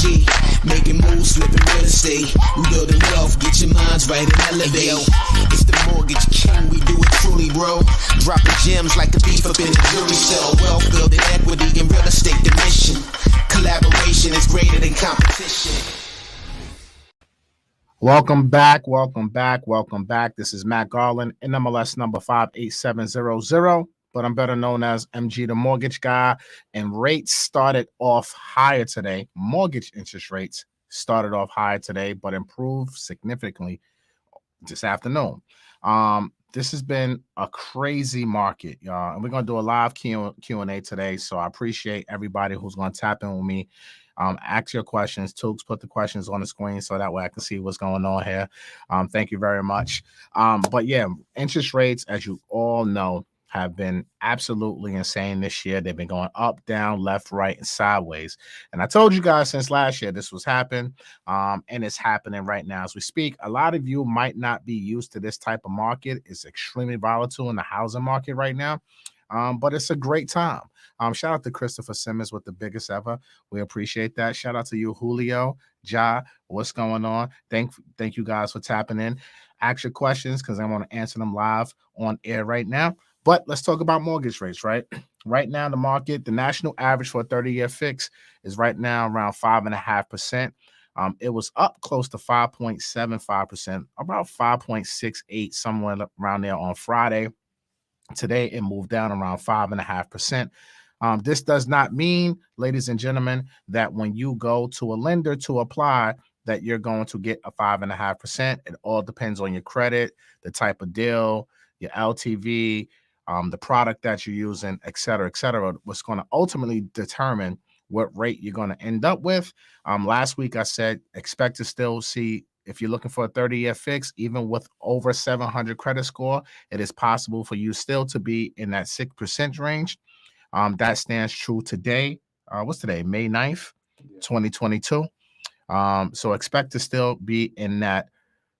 G. Making moves, flipping real estate. We building wealth, get your minds right and elevate. Yo, it's the Mortgage King, we do it truly, bro. Dropping gems like a thief up in the jewelry cell. Wealth building equity in real estate, the mission. Collaboration is greater than competition. Welcome back. This is Matt Garland, NMLS number 58700, but I'm better known as MG the Mortgage Guy. And rates started off higher today. Mortgage interest rates started off higher today, but improved significantly this afternoon. This has been a crazy market, y'all, and we're going to do a live Q&A today, so I appreciate everybody who's going to tap in with me. Ask your questions. Tooks, put the questions on the screen so that way I can see what's going on here. Thank you very much. But yeah, interest rates, as you all know, have been absolutely insane this year. They've been going up, down, left, right, and sideways. And I told you guys since last year this was happening, and it's happening right now as we speak. A lot of you might not be used to this type of market. It's extremely volatile in the housing market right now, but it's a great time. Shout out to Christopher Simmons with the biggest ever. We appreciate that. Shout out to you, Julio, Ja. What's going on? Thank you guys for tapping in. Ask your questions because I want to answer them live on air right now. But let's talk about mortgage rates, right? Right now, the market, the national average for a 30-year fix is right now around 5.5%. It was up close to 5.75%, about 5.68, somewhere around there on Friday. Today, it moved down around 5.5%. This does not mean, ladies and gentlemen, that when you go to a lender to apply, that you're going to get a 5.5%. It all depends on your credit, the type of deal, your LTV, the product that you're using, et cetera, what's going to ultimately determine what rate you're going to end up with. Last week, I said, expect to still see, if you're looking for a 30-year fix, even with over 700 credit score, it is possible for you still to be in that 6% range. That stands true today. What's today? May 9th, 2022. So expect to still be in that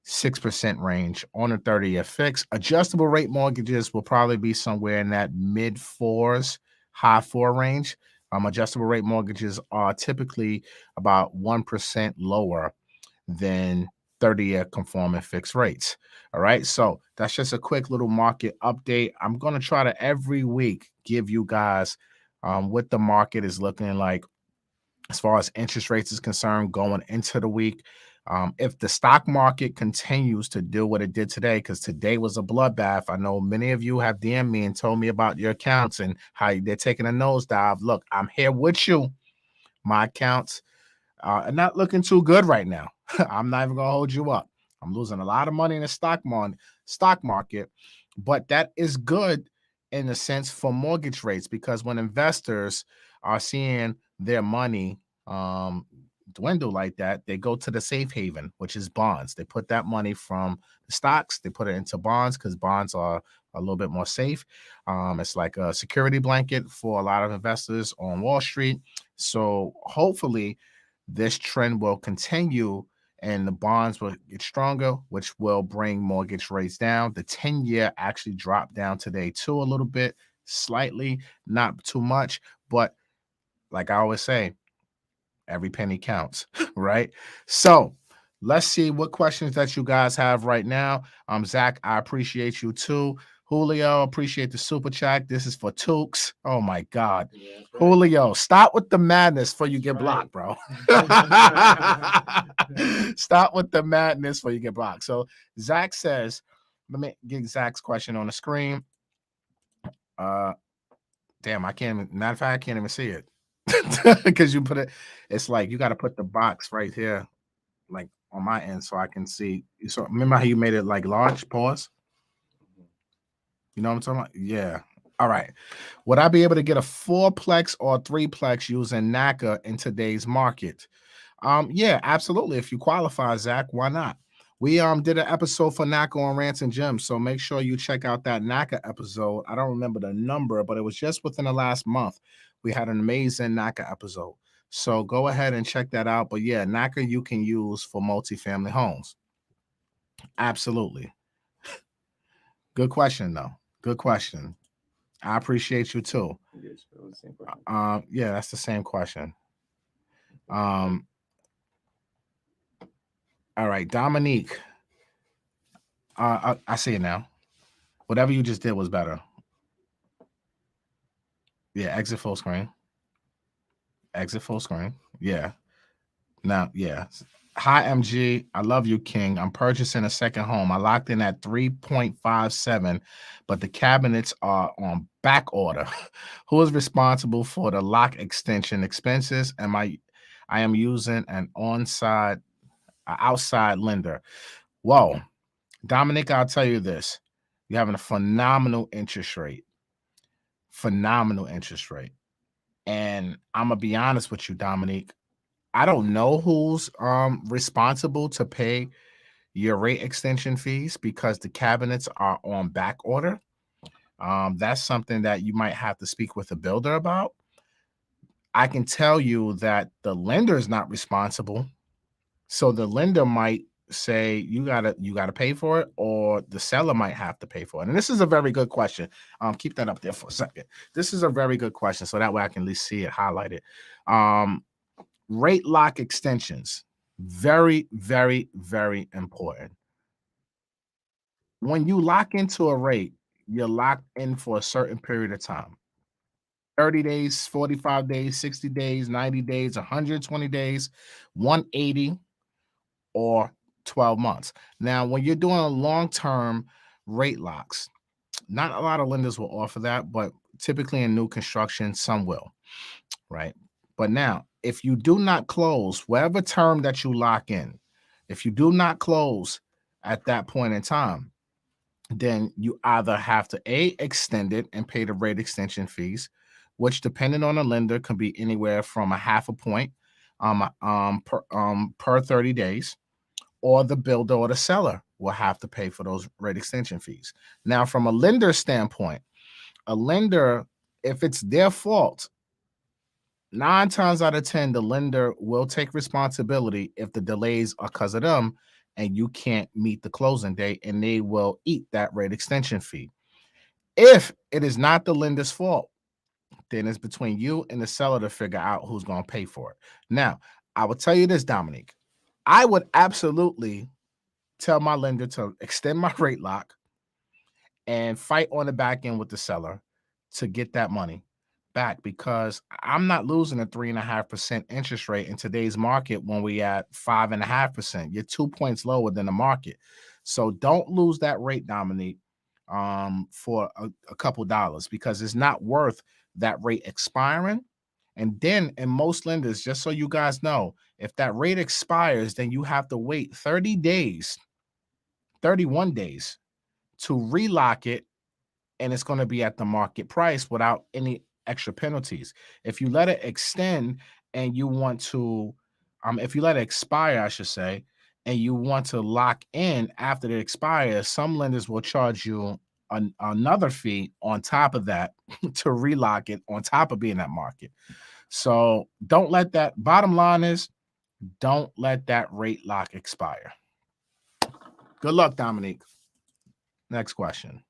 6% range on a 30-year fix. Adjustable rate mortgages will probably be somewhere in that mid 4s, high 4 range. Adjustable rate mortgages are typically about 1% lower than 30-year conforming fixed rates. All right, so that's just a quick little market update. I'm going to try to every week give you guys what the market is looking like as far as interest rates is concerned going into the week. If the stock market continues to do what it did today, because today was a bloodbath. I know many of you have DM'd me and told me about your accounts and how they're taking a nosedive. Look, I'm here with you. My accounts are not looking too good right now. I'm not even going to hold you up. I'm losing a lot of money in the stock market, but that is good in a sense for mortgage rates, because when investors are seeing their money dwindle like that, they go to the safe haven, which is bonds. They put that money from the stocks, they put it into bonds because bonds are a little bit more safe. It's like a security blanket for a lot of investors on Wall Street. So hopefully this trend will continue and the bonds will get stronger, which will bring mortgage rates down. The 10-year actually dropped down today too, a little bit, slightly, not too much, but like I always say, every penny counts, right? So let's see what questions that you guys have right now. Zach, I appreciate you too. Julio, appreciate the super chat. This is for Tukes. Oh my God. Yeah, right. Julio, stop with the madness before you get blocked, bro. Stop with the madness before you get blocked. So Zach says, let me get Zach's question on the screen. Damn, I can't even, matter of fact, I can't even see it. Because you put it, it's like you got to put the box right here, like on my end, so I can see. So remember how you made it like large? Pause. You know what I'm talking about? Yeah. All right. Would I be able to get a 4-plex or 3-plex using NACA in today's market? Yeah, absolutely. If you qualify, Zach, why not? We did an episode for NACA on Rants and Gems, so make sure you check out that NACA episode. I don't remember the number, but it was just within the last month. We had an amazing NACA episode. So go ahead and check that out. But yeah, NACA you can use for multifamily homes. Absolutely. Good question, though. Good question. I appreciate you too. Yeah, that's the same question. All right, Dominique. I see it now. Whatever you just did was better. Yeah, exit full screen. Exit full screen. Yeah. Now, yeah. Hi, MG. I love you, King. I'm purchasing a second home. I locked in at 3.57, but the cabinets are on back order. Who is responsible for the lock extension expenses? I am using an outside lender. Whoa. Dominic, I'll tell you this. You're having a phenomenal interest rate. Phenomenal interest rate. And I'm gonna be honest with you, Dominique. I don't know who's responsible to pay your rate extension fees because the cabinets are on back order. That's something that you might have to speak with a builder about. I can tell you that the lender is not responsible. So the lender might say you gotta pay for it, or the seller might have to pay for it. And this is a very good question. Keep that up there for a second. This is a very good question, so that way I can at least see it highlighted. Rate lock extensions, very, very, very important. When you lock into a rate, you're locked in for a certain period of time. 30 days, 45 days, 60 days, 90 days, 120 days, 180, or 12 months. Now, when you're doing long-term rate locks, not a lot of lenders will offer that, but typically in new construction, some will, right? But now, if you do not close, whatever term that you lock in, if you do not close at that point in time, then you either have to extend it and pay the rate extension fees, which depending on the lender can be anywhere from a half a point per 30 days, or the builder or the seller will have to pay for those rate extension fees. Now, from a lender standpoint, a lender, if it's their fault, 9 times out of 10, the lender will take responsibility if the delays are because of them and you can't meet the closing date, and they will eat that rate extension fee. If it is not the lender's fault, then it's between you and the seller to figure out who's going to pay for it. Now, I will tell you this, Dominique. I would absolutely tell my lender to extend my rate lock and fight on the back end with the seller to get that money back, because I'm not losing a 3.5% interest rate in today's market when we at 5.5%. You're 2 points lower than the market. So don't lose that rate, Dominique, for a couple dollars, because it's not worth that rate expiring. And then in most lenders, just so you guys know, if that rate expires, then you have to wait 30 days, 31 days to relock it, and it's going to be at the market price without any extra penalties. If you let it extend and you want to, if you let it expire, I should say, and you want to lock in after it expires, some lenders will charge you another fee on top of that to relock it on top of being at market. So don't let that, bottom line is, don't let that rate lock expire. Good luck, Dominique. Next question.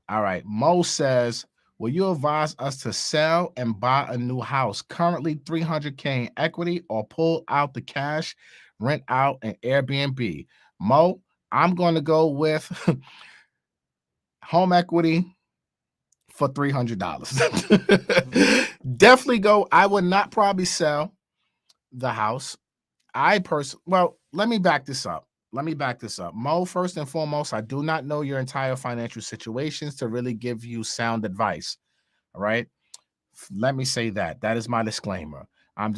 All right. Mo says, will you advise us to sell and buy a new house, currently $300K in equity, or pull out the cash, rent out, and Airbnb? Mo, I'm going to go with home equity for $300. Definitely go. I would not probably sell the house. Well, let me back this up. Mo, first and foremost, I do not know your entire financial situations to really give you sound advice. All right. Let me say that. That is my disclaimer. I'm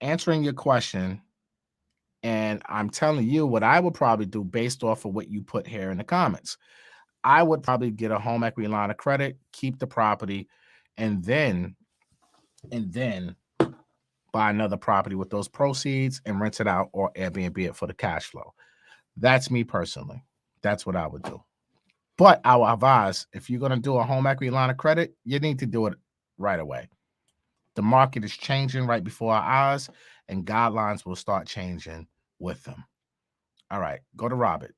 answering your question, and I'm telling you what I would probably do based off of what you put here in the comments. I would probably get a home equity line of credit, keep the property, and then buy another property with those proceeds and rent it out or Airbnb it for the cash flow. That's me personally. That's what I would do. But I will advise, if you're going to do a home equity line of credit, you need to do it right away. The market is changing right before our eyes, and guidelines will start changing with them. All right, go to Robert.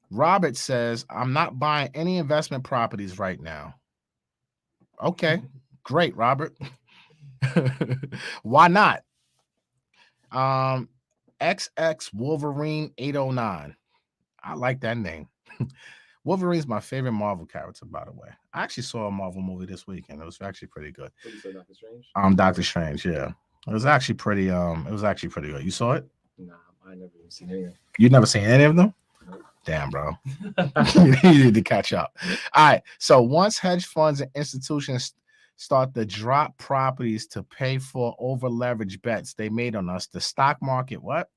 Robert says, I'm not buying any investment properties right now. Okay, great, Robert. Why not? XX Wolverine 809. I like that name. Wolverine's my favorite Marvel character, by the way. I actually saw a Marvel movie this weekend. It was actually pretty good. What you said, Doctor Strange? Doctor Strange, yeah. It was actually pretty good. You saw it? Nah, I never even seen anything. You never seen any of them? Nope. Damn, bro. You need to catch up. All right. So once hedge funds and institutions start to drop properties to pay for over leveraged bets they made on us, the stock market, what?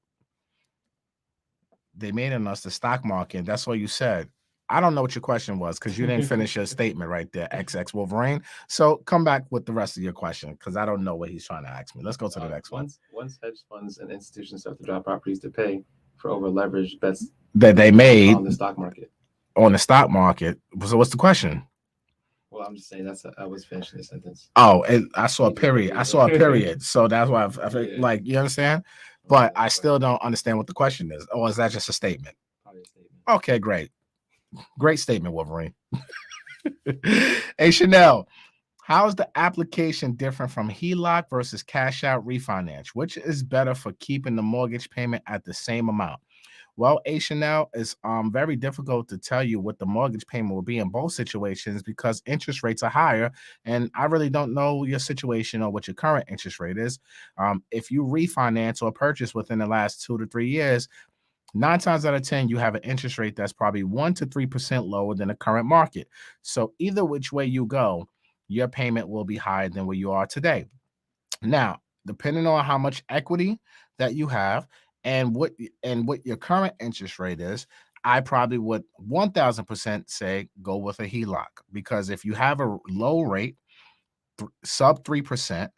They made on us the stock market. That's what you said. I don't know what your question was because you didn't finish your statement right there, XX Wolverine. So come back with the rest of your question because I don't know what he's trying to ask me. Let's go to the next one. Once hedge funds and institutions start to drop properties to pay for over leveraged bets that they made on the stock market. On the stock market. So what's the question? Well, I'm just saying I was finishing the sentence. Oh, I saw a period. I saw a period. So that's why I think, like, you understand? But I still don't understand what the question is. Or is that just a statement? Probably a statement. Okay, great. Great statement, Wolverine. Hey, Chanel, how is the application different from HELOC versus cash out refinance? Which is better for keeping the mortgage payment at the same amount? Well, Chanel, is very difficult to tell you what the mortgage payment will be in both situations because interest rates are higher, and I really don't know your situation or what your current interest rate is. If you refinance or purchase within the last 2 to 3 years, 9 times out of 10, you have an interest rate that's probably 1 to 3% lower than the current market. So either which way you go, your payment will be higher than where you are today. Now, depending on how much equity that you have and what your current interest rate is, I probably would 1000% say go with a HELOC because if you have a low rate, sub 3%,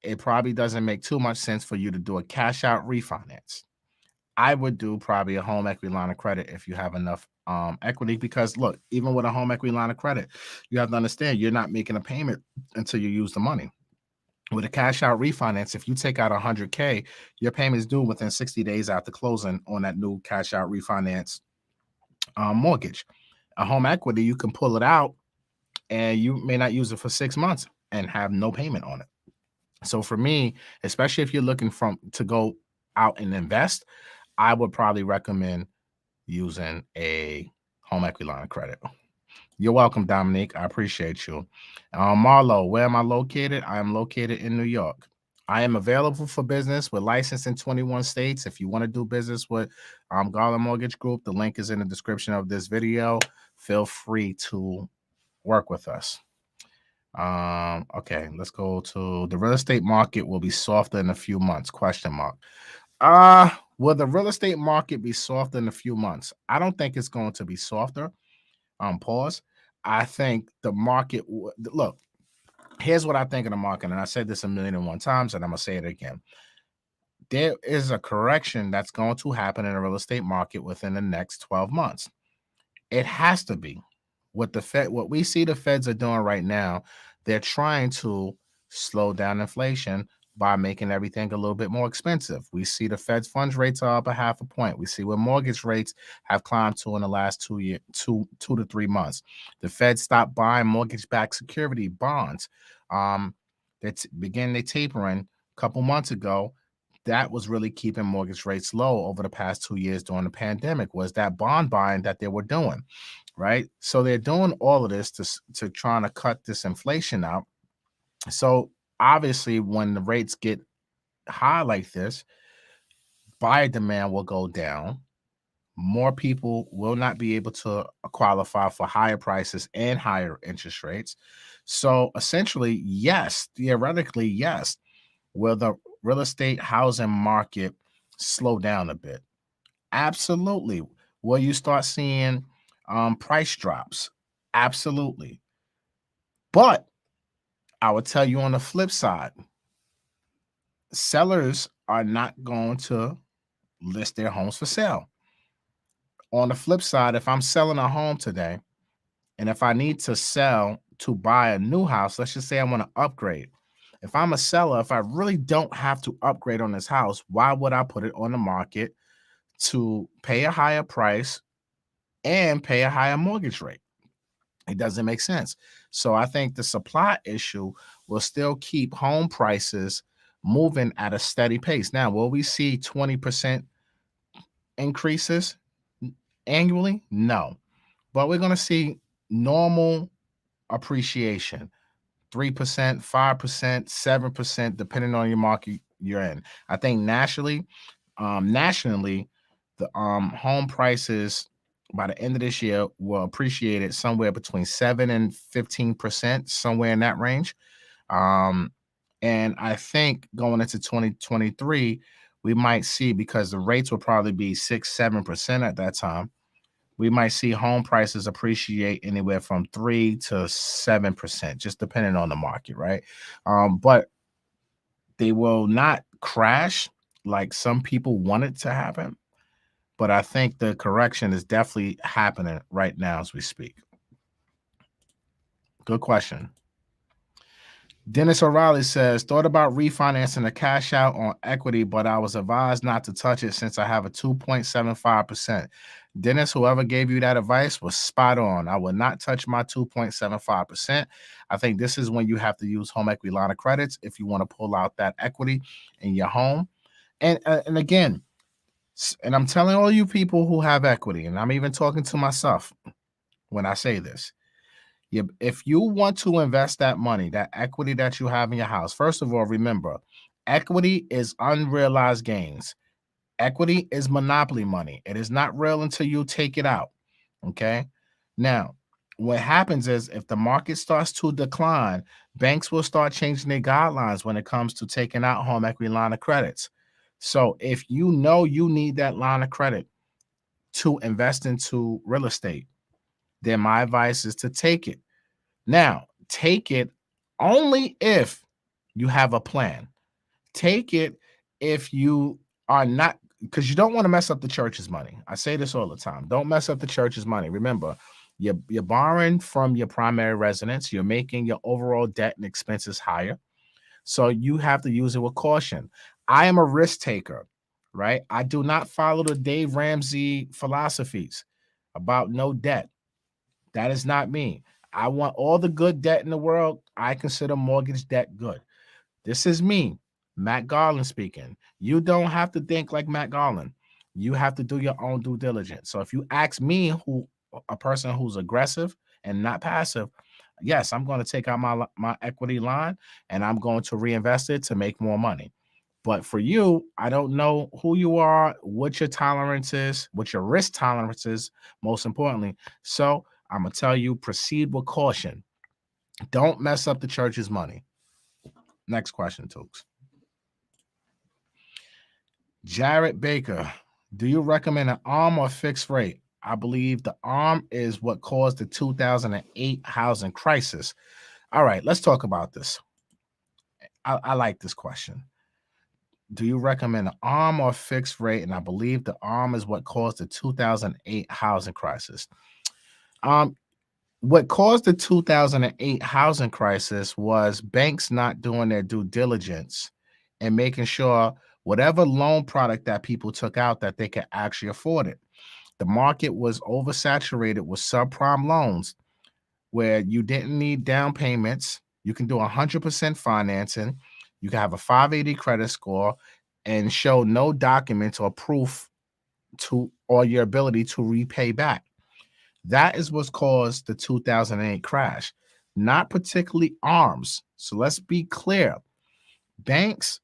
it probably doesn't make too much sense for you to do a cash out refinance. I would do probably a home equity line of credit if you have enough equity because look, even with a home equity line of credit, you have to understand you're not making a payment until you use the money. With a cash out refinance, if you take out $100K, your payment is due within 60 days after closing on that new cash out refinance mortgage. A home equity, you can pull it out and you may not use it for 6 months and have no payment on it. So for me, especially if you're looking to go out and invest, I would probably recommend using a home equity line of credit. You're welcome, Dominique. I appreciate you. Marlo, where am I located? I am located in New York. I am available for business. We're licensed in 21 states. If you want to do business with Garland Mortgage Group, the link is in the description of this video. Feel free to work with us. Okay, let's go to the real estate market will be softer in a few months, question mark. Will the real estate market be softer in a few months? I don't think it's going to be softer. Pause. I think the market, look, here's what I think of the market. And I said this 1,000,001 times, and I'm going to say it again. There is a correction that's going to happen in the real estate market within the next 12 months. It has to be. What we see the feds are doing right now, they're trying to slow down inflation by making everything a little bit more expensive. We see the Fed's funds rates are up 0.5 point. We see where mortgage rates have climbed to in the last 2 to 3 months. The Fed stopped buying mortgage-backed security bonds. That began their tapering a couple months ago. That was really keeping mortgage rates low over the past 2 years during the pandemic, was that bond buying that they were doing, right? So they're doing all of this to trying to cut this inflation out. So obviously, when the rates get high like this, buyer demand will go down. More people will not be able to qualify for higher prices and higher interest rates. So essentially, yes, theoretically, yes. Will the real estate housing market slow down a bit? Absolutely. Will you start seeing price drops? Absolutely. But I would tell you on the flip side, sellers are not going to list their homes for sale. On the flip side, if I'm selling a home today, and if I need to sell to buy a new house, let's just say I want to upgrade. If I'm a seller, if I really don't have to upgrade on this house, why would I put it on the market to pay a higher price and pay a higher mortgage rate? It doesn't make sense. So I think the supply issue will still keep home prices moving at a steady pace. Now, will we see 20% increases annually? No, but we're going to see normal appreciation, 3%, 5%, 7%, depending on your market you're in. I think nationally, the home prices by the end of this year will appreciate it somewhere between 7 and 15%, somewhere in that range. And I think going into 2023, we might see, because the rates will probably be 6, 7% at that time, we might see home prices appreciate anywhere from 3 to 7%, just depending on the market, right? But they will not crash like some people want it to happen. But I think the correction is definitely happening right now as we speak. Good question. Dennis O'Reilly says, thought about refinancing a cash out on equity, but I was advised not to touch it since I have a 2.75%. Dennis, whoever gave you that advice was spot on. I would not touch my 2.75%. I think this is when you have to use home equity line of credits if you want to pull out that equity in your home. And again, and I'm telling all you people who have equity, and I'm even talking to myself when I say this. If you want to invest that money, that equity that you have in your house, first of all, remember, equity is unrealized gains. Equity is monopoly money. It is not real until you take it out. Okay. Now, what happens is if the market starts to decline, banks will start changing their guidelines when it comes to taking out home equity line of credits. So if you know you need that line of credit to invest into real estate, then my advice is to take it. Now, take it only if you have a plan. Take it if you are not, because you don't want to mess up the church's money. I say this all the time. Don't mess up the church's money. Remember, you're borrowing from your primary residence. You're making your overall debt and expenses higher. So you have to use it with caution. I am a risk taker, right? I do not follow the Dave Ramsey philosophies about no debt. That is not me. I want all the good debt in the world. I consider mortgage debt good. This is me, Matt Garland speaking. You don't have to think like Matt Garland. You have to do your own due diligence. So if you ask me, a person who's aggressive and not passive, yes, I'm going to take out my equity line and I'm going to reinvest it to make more money. But for you, I don't know who you are, what your tolerance is, what your risk tolerance is, most importantly. So I'm going to tell you, proceed with caution. Don't mess up the church's money. Next question, Tooks. Jared Baker, do you recommend an ARM or fixed rate? I believe the ARM is what caused the 2008 housing crisis. All right, let's talk about this. I like this question. Do you recommend an ARM or fixed rate? And I believe the ARM is what caused the 2008 housing crisis. What caused the 2008 housing crisis was banks not doing their due diligence and making sure whatever loan product that people took out, that they could actually afford it. The market was oversaturated with subprime loans where you didn't need down payments. You can do 100% financing. You can have a 580 credit score and show no documents or proof or your ability to repay back. That is what's caused the 2008 crash, not particularly ARMs. So let's be clear. Banks,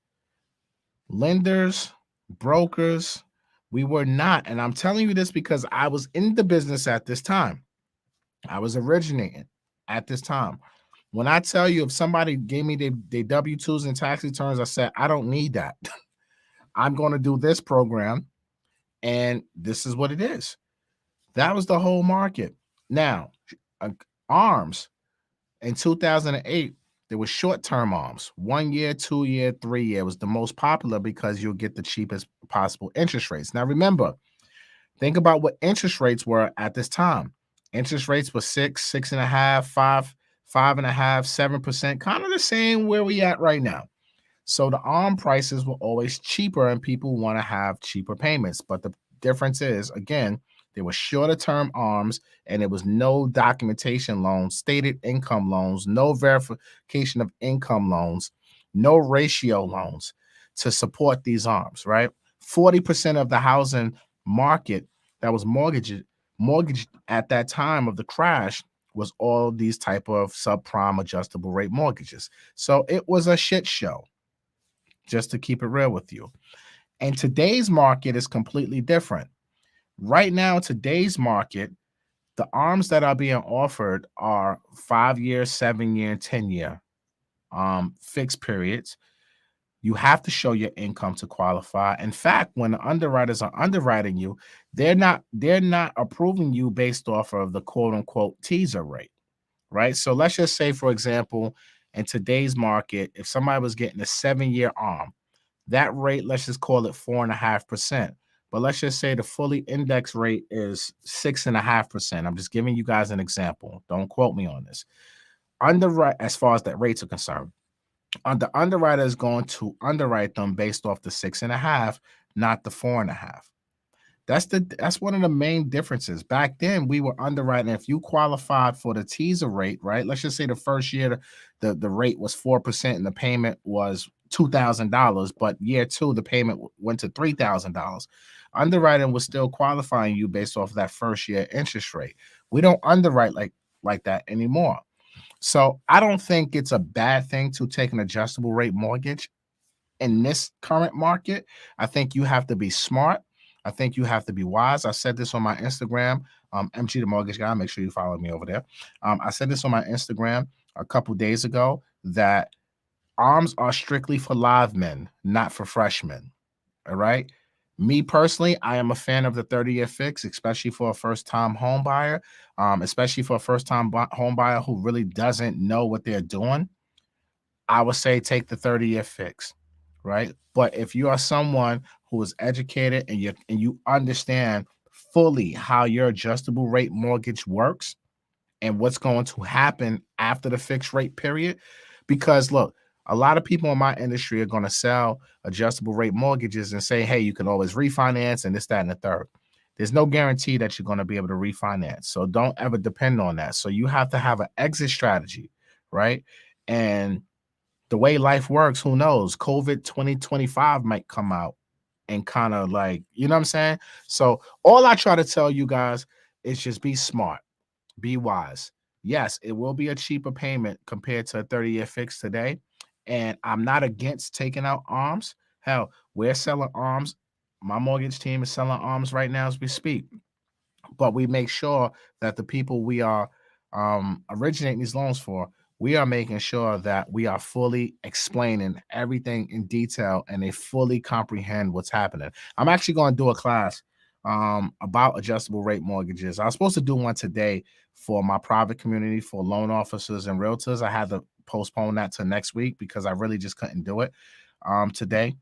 lenders, brokers, we were not. And I'm telling you this because I was in the business at this time. I was originating at this time. When I tell you, if somebody gave me their W-2s and tax returns, I said, I don't need that. I'm going to do this program, and this is what it is. That was the whole market. Now, ARMs in 2008, there were short-term ARMs. 1 year, 2 year, 3 year was the most popular because you'll get the cheapest possible interest rates. Now, remember, think about what interest rates were at this time. Interest rates were 6, 6.5, 5, 5.5, 7%, kind of the same where we at right now. So the ARM prices were always cheaper and people want to have cheaper payments. But the difference is, again, there were shorter term ARMs and there was no documentation loans, stated income loans, no verification of income loans. no ratio loans to support these arms, right? 40% of the housing market that was mortgaged at that time of the crash was all these type of subprime adjustable rate mortgages. So it was a shit show, just to keep it real with you. And today's market is completely different. Right now, today's market, the arms that are being offered are 5-year, 7-year, and 10-year fixed periods. You have to show your income to qualify. In fact, when the underwriters are underwriting you, they're not approving you based off of the quote unquote teaser rate, right? So let's just say, for example, in today's market, if somebody was getting a 7-year arm, that rate, let's just call it 4.5%. But let's just say the fully indexed rate is 6.5%. I'm just giving you guys an example. Don't quote me on this. Underwrite, as far as that rates are concerned, the underwriter is going to underwrite them based off the 6.5, not the 4.5. That's one of the main differences. Back then, we were underwriting. If you qualified for the teaser rate, right? Let's just say the first year the rate was 4% and the payment was $2,000, but year 2 the payment went to $3,000. Underwriting was still qualifying you based off of that first year interest rate. We don't underwrite like that anymore. So I don't think it's a bad thing to take an adjustable rate mortgage in this current market. I think you have to be smart. I think you have to be wise. I said this on my Instagram, MG the Mortgage Guy. Make sure you follow me over there. I said this on my Instagram a couple days ago that arms are strictly for live men, not for freshmen. All right. Me personally, I am a fan of the 30-year fix, especially for a first-time home buyer, especially for a first-time home buyer who really doesn't know what they're doing. I would say take the 30-year fix, right? But if you are someone who is educated and you understand fully how your adjustable rate mortgage works and what's going to happen after the fixed rate period, because look, a lot of people in my industry are going to sell adjustable rate mortgages and say, hey, you can always refinance and this, that, and the third. There's no guarantee that you're going to be able to refinance. So don't ever depend on that. So you have to have an exit strategy, right? And the way life works, who knows? COVID 2025 might come out and kind of like, you know what I'm saying? So all I try to tell you guys is just be smart, be wise. Yes, it will be a cheaper payment compared to a 30-year fix today. And I'm not against taking out arms. Hell, we're selling arms. My mortgage team is selling arms right now as we speak. But we make sure that the people we are originating these loans for, we are making sure that we are fully explaining everything in detail and they fully comprehend what's happening. I'm actually going to do a class about adjustable rate mortgages. I was supposed to do one today for my private community for loan officers and realtors. I had to postpone that to next week because I really just couldn't do it today.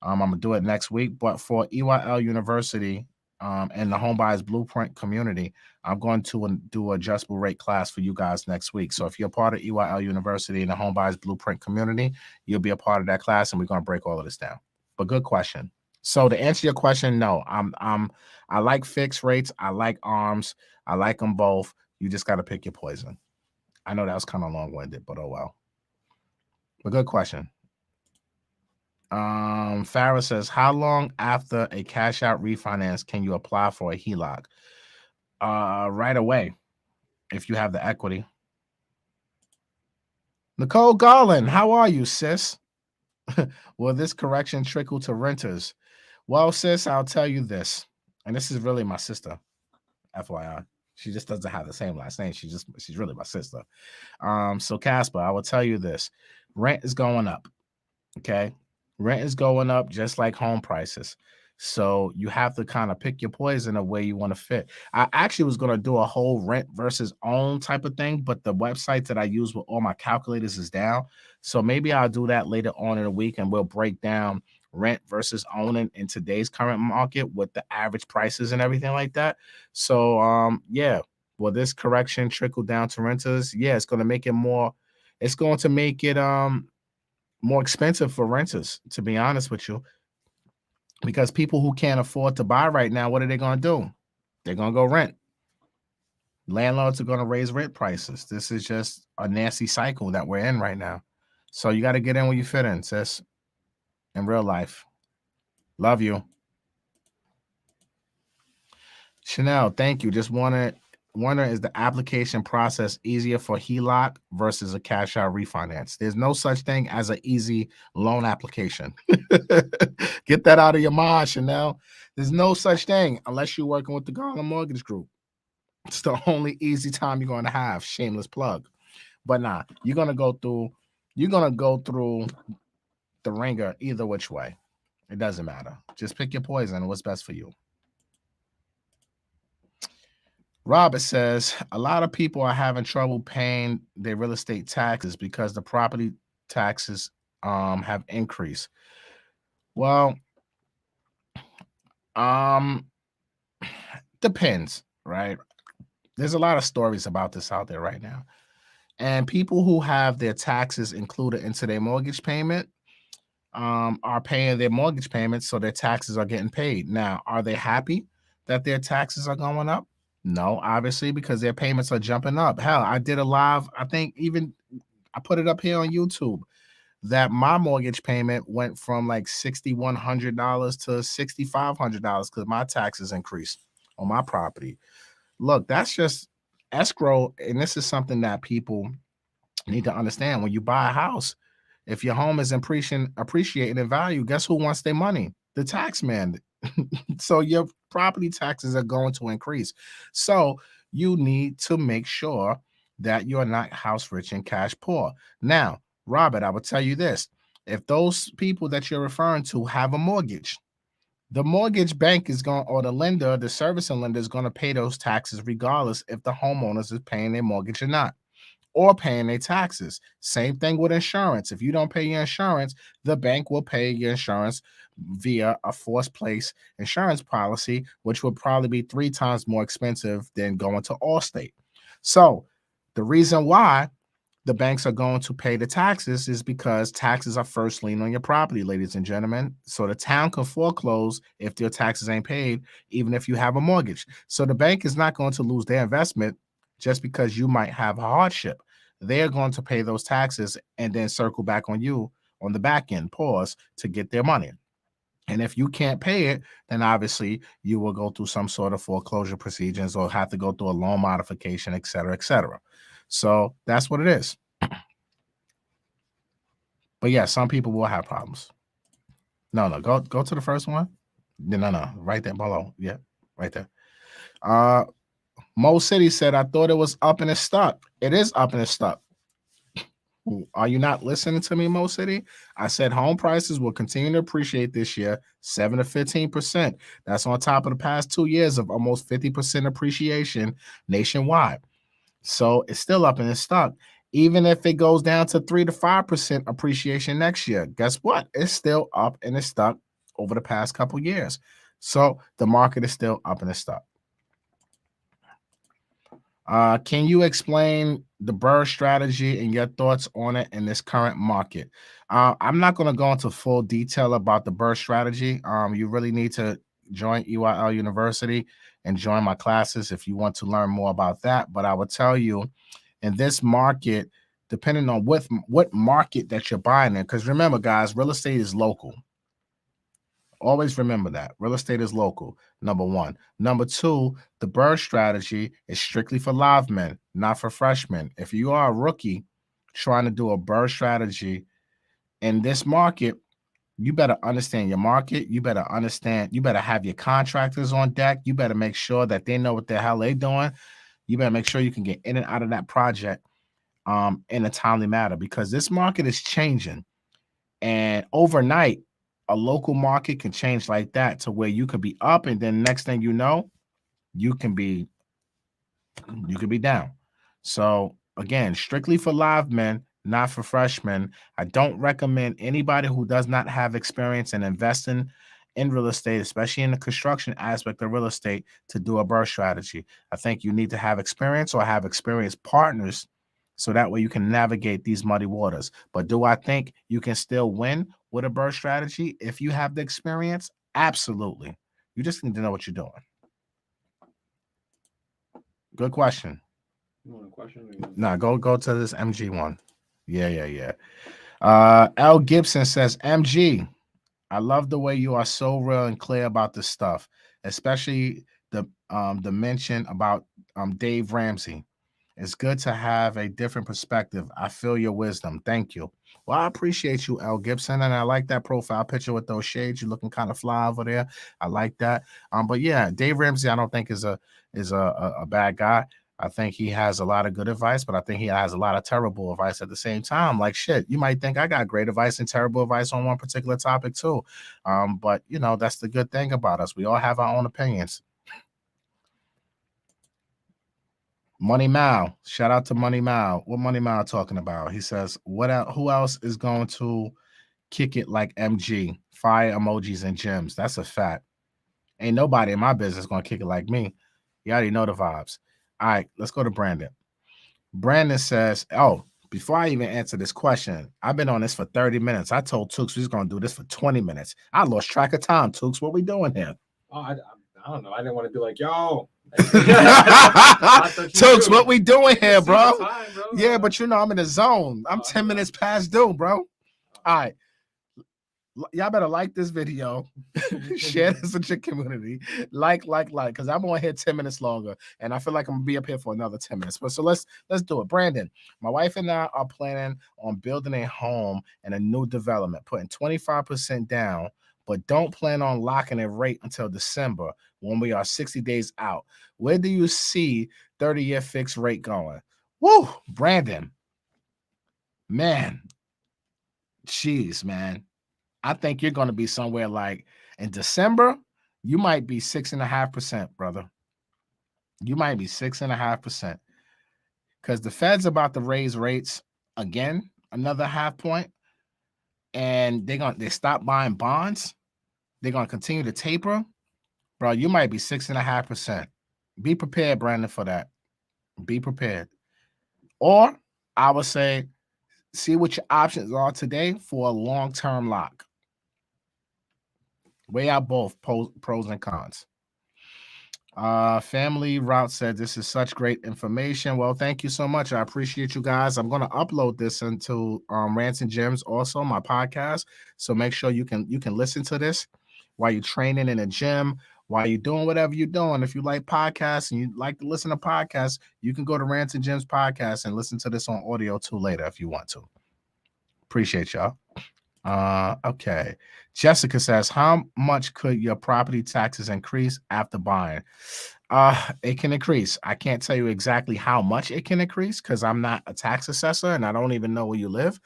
I'm gonna do it next week. But for EYL University and the Homebuyers Blueprint community, I'm going to do an adjustable rate class for you guys next week. So if you're part of EYL University and the Homebuyers Blueprint community, you'll be a part of that class, and we're going to break all of this down. But good question. So to answer your question, no, I like fixed rates. I like arms. I like them both. You just got to pick your poison. I know that was kind of long-winded, but oh well. But good question. Farrah says, how long after a cash out refinance can you apply for a HELOC? Right away, if you have the equity. Nicole Garland, how are you, sis? Will this correction trickle to renters? Well, sis, I'll tell you this, and this is really my sister, FYI. She just doesn't have the same last name. She's really my sister. So Casper, I will tell you this. Rent is going up. Okay. Rent is going up just like home prices. So you have to kind of pick your poison of where you want to fit. I actually was going to do a whole rent versus own type of thing, but the website that I use with all my calculators is down. So maybe I'll do that later on in the week and we'll break down rent versus owning in today's current market with the average prices and everything like that. So yeah, will this correction trickle down to renters? Yeah, it's going to make it more, it's going to make it more expensive for renters, to be honest with you, because people who can't afford to buy right now, what are they going to do? They're going to go rent. Landlords are going to raise rent prices. This is just a nasty cycle that we're in right now. So you got to get in where you fit in, sis. In real life. Love you. Chanel, thank you. Just wonder is the application process easier for HELOC versus a cash out refinance? There's no such thing as an easy loan application. Get that out of your mind, Chanel. There's no such thing unless you're working with the Garland Mortgage Group. It's the only easy time you're going to have. Shameless plug. But nah, you're going to go through the ringer either which way. It doesn't matter. Just pick your poison. What's best for you? Robert says a lot of people are having trouble paying their real estate taxes because the property taxes have increased. Well, depends, right? There's a lot of stories about this out there right now. And people who have their taxes included into their mortgage payment are paying their mortgage payments, so their taxes are getting paid. Now, are they happy that their taxes are going up? No, obviously, because their payments are jumping up. Hell, I did a live, I think even I put it up here on YouTube that my mortgage payment went from like $6,100 to $6,500 because my taxes increased on my property. Look, that's just escrow. And this is something that people need to understand. When you buy a house, if your home is appreciating in value, guess who wants their money? The tax man. So your property taxes are going to increase. So you need to make sure that you're not house rich and cash poor. Now, Robert, I will tell you this. If those people that you're referring to have a mortgage, the mortgage bank is going, or the lender, the servicing lender is going to pay those taxes regardless if the homeowners is paying their mortgage or not, or paying their taxes. Same thing with insurance. If you don't pay your insurance, the bank will pay your insurance via a forced place insurance policy, which would probably be 3 times more expensive than going to Allstate. So the reason why the banks are going to pay the taxes is because taxes are first lien on your property, ladies and gentlemen. So the town can foreclose if your taxes ain't paid, even if you have a mortgage. So the bank is not going to lose their investment just because you might have a hardship. They're going to pay those taxes and then circle back on you on the back end, pause, to get their money. And if you can't pay it, then obviously you will go through some sort of foreclosure procedures or have to go through a loan modification, et cetera, et cetera. So that's what it is. But yeah, some people will have problems. No, go to the first one. No, right there below. Yeah, right there. Mo City said, I thought it was up and it's stuck. It is up and it's stuck. Are you not listening to me, Mo City? I said home prices will continue to appreciate this year, 7 to 15%. That's on top of the past 2 years of almost 50% appreciation nationwide. So it's still up and it's stuck. Even if it goes down to 3 to 5% appreciation next year, guess what? It's still up and it's stuck over the past couple years. So the market is still up and it's stuck. Can you explain the BRRRR strategy and your thoughts on it in this current market? I'm not going to go into full detail about the BRRRR strategy. You really need to join EYL University and join my classes if you want to learn more about that. But I will tell you, in this market, depending on what market that you're buying in, because remember, guys, real estate is local. Always remember that. Real estate is local, number one. Number two, the BRRRR strategy is strictly for live men, not for freshmen. If you are a rookie trying to do a BRRRR strategy in this market, you better understand your market. You better have your contractors on deck. You better make sure that they know what the hell they're doing. You better make sure you can get in and out of that project in a timely manner, because this market is changing. And overnight, a local market can change like that to where you could be up, and then next thing you know, you can be down. So again, strictly for live men, not for freshmen. I don't recommend anybody who does not have experience in investing in real estate, especially in the construction aspect of real estate, to do a BRRRR strategy. I think you need to have experience or have experienced partners, so that way you can navigate these muddy waters. But do I think you can still win with a BRRRR strategy if you have the experience? Absolutely. You just need to know what you're doing. Good question. You want a question? No, go to this MG one. Yeah. L. Gibson says, MG, I love the way you are so real and clear about this stuff, especially the mention about Dave Ramsey. It's good to have a different perspective. I feel your wisdom. Thank you. Well, I appreciate you, L. Gibson, and I like that profile picture with those shades. You're looking kind of fly over there. I like that. But yeah, Dave Ramsey, I don't think is a bad guy. I think he has a lot of good advice, but I think he has a lot of terrible advice at the same time. Like shit, you might think I got great advice and terrible advice on one particular topic too. But you know, that's the good thing about us. We all have our own opinions. Money Mal, shout out to Money Mal. What Money Mal talking about? He says, "What? Who else is going to kick it like MG? Fire emojis and gems. That's a fact. Ain't nobody in my business gonna kick it like me. You already know the vibes. All right, let's go to Brandon. Brandon says, "Oh, before I even answer this question, I've been on this for 30 minutes. I told Tooks we was gonna do this for 20 minutes. I lost track of time. Tooks, what we doing here? Oh, I don't know. I didn't want to be like, yo. Tooks, what we doing here, bro? Time, bro? Yeah, but you know I'm in the zone. I'm 10 minutes past due, bro. All right. Y'all better like this video, share this with your community, like, because I'm on here 10 minutes longer, and I feel like I'm gonna be up here for another 10 minutes. But so let's do it. Brandon, my wife and I are planning on building a home and a new development, putting 25% down, but don't plan on locking a rate until December when we are 60 days out. Where do you see 30-year fixed rate going? Woo, Brandon, man, jeez, man. I think you're going to be somewhere like in December, you might be 6.5%, brother. You might be 6.5% because the Fed's about to raise rates again, another half point, and they stop buying bonds. They're going to continue to taper, bro. You might be 6.5%. Be prepared, Brandon, for that. Be prepared. Or I would say, see what your options are today for a long-term lock. Weigh out both pros and cons. Family Route said this is such great information. Well, thank you so much. I appreciate you guys. I'm going to upload this into Rants and Gems, also my podcast. So make sure you can listen to this while you're training in a gym, while you're doing whatever you're doing. If you like podcasts and you like to listen to podcasts, you can go to Rants and Gems podcast and listen to this on audio too later if you want to. Appreciate y'all. Okay. Jessica says, how much could your property taxes increase after buying? It can increase. I can't tell you exactly how much it can increase because I'm not a tax assessor and I don't even know where you live.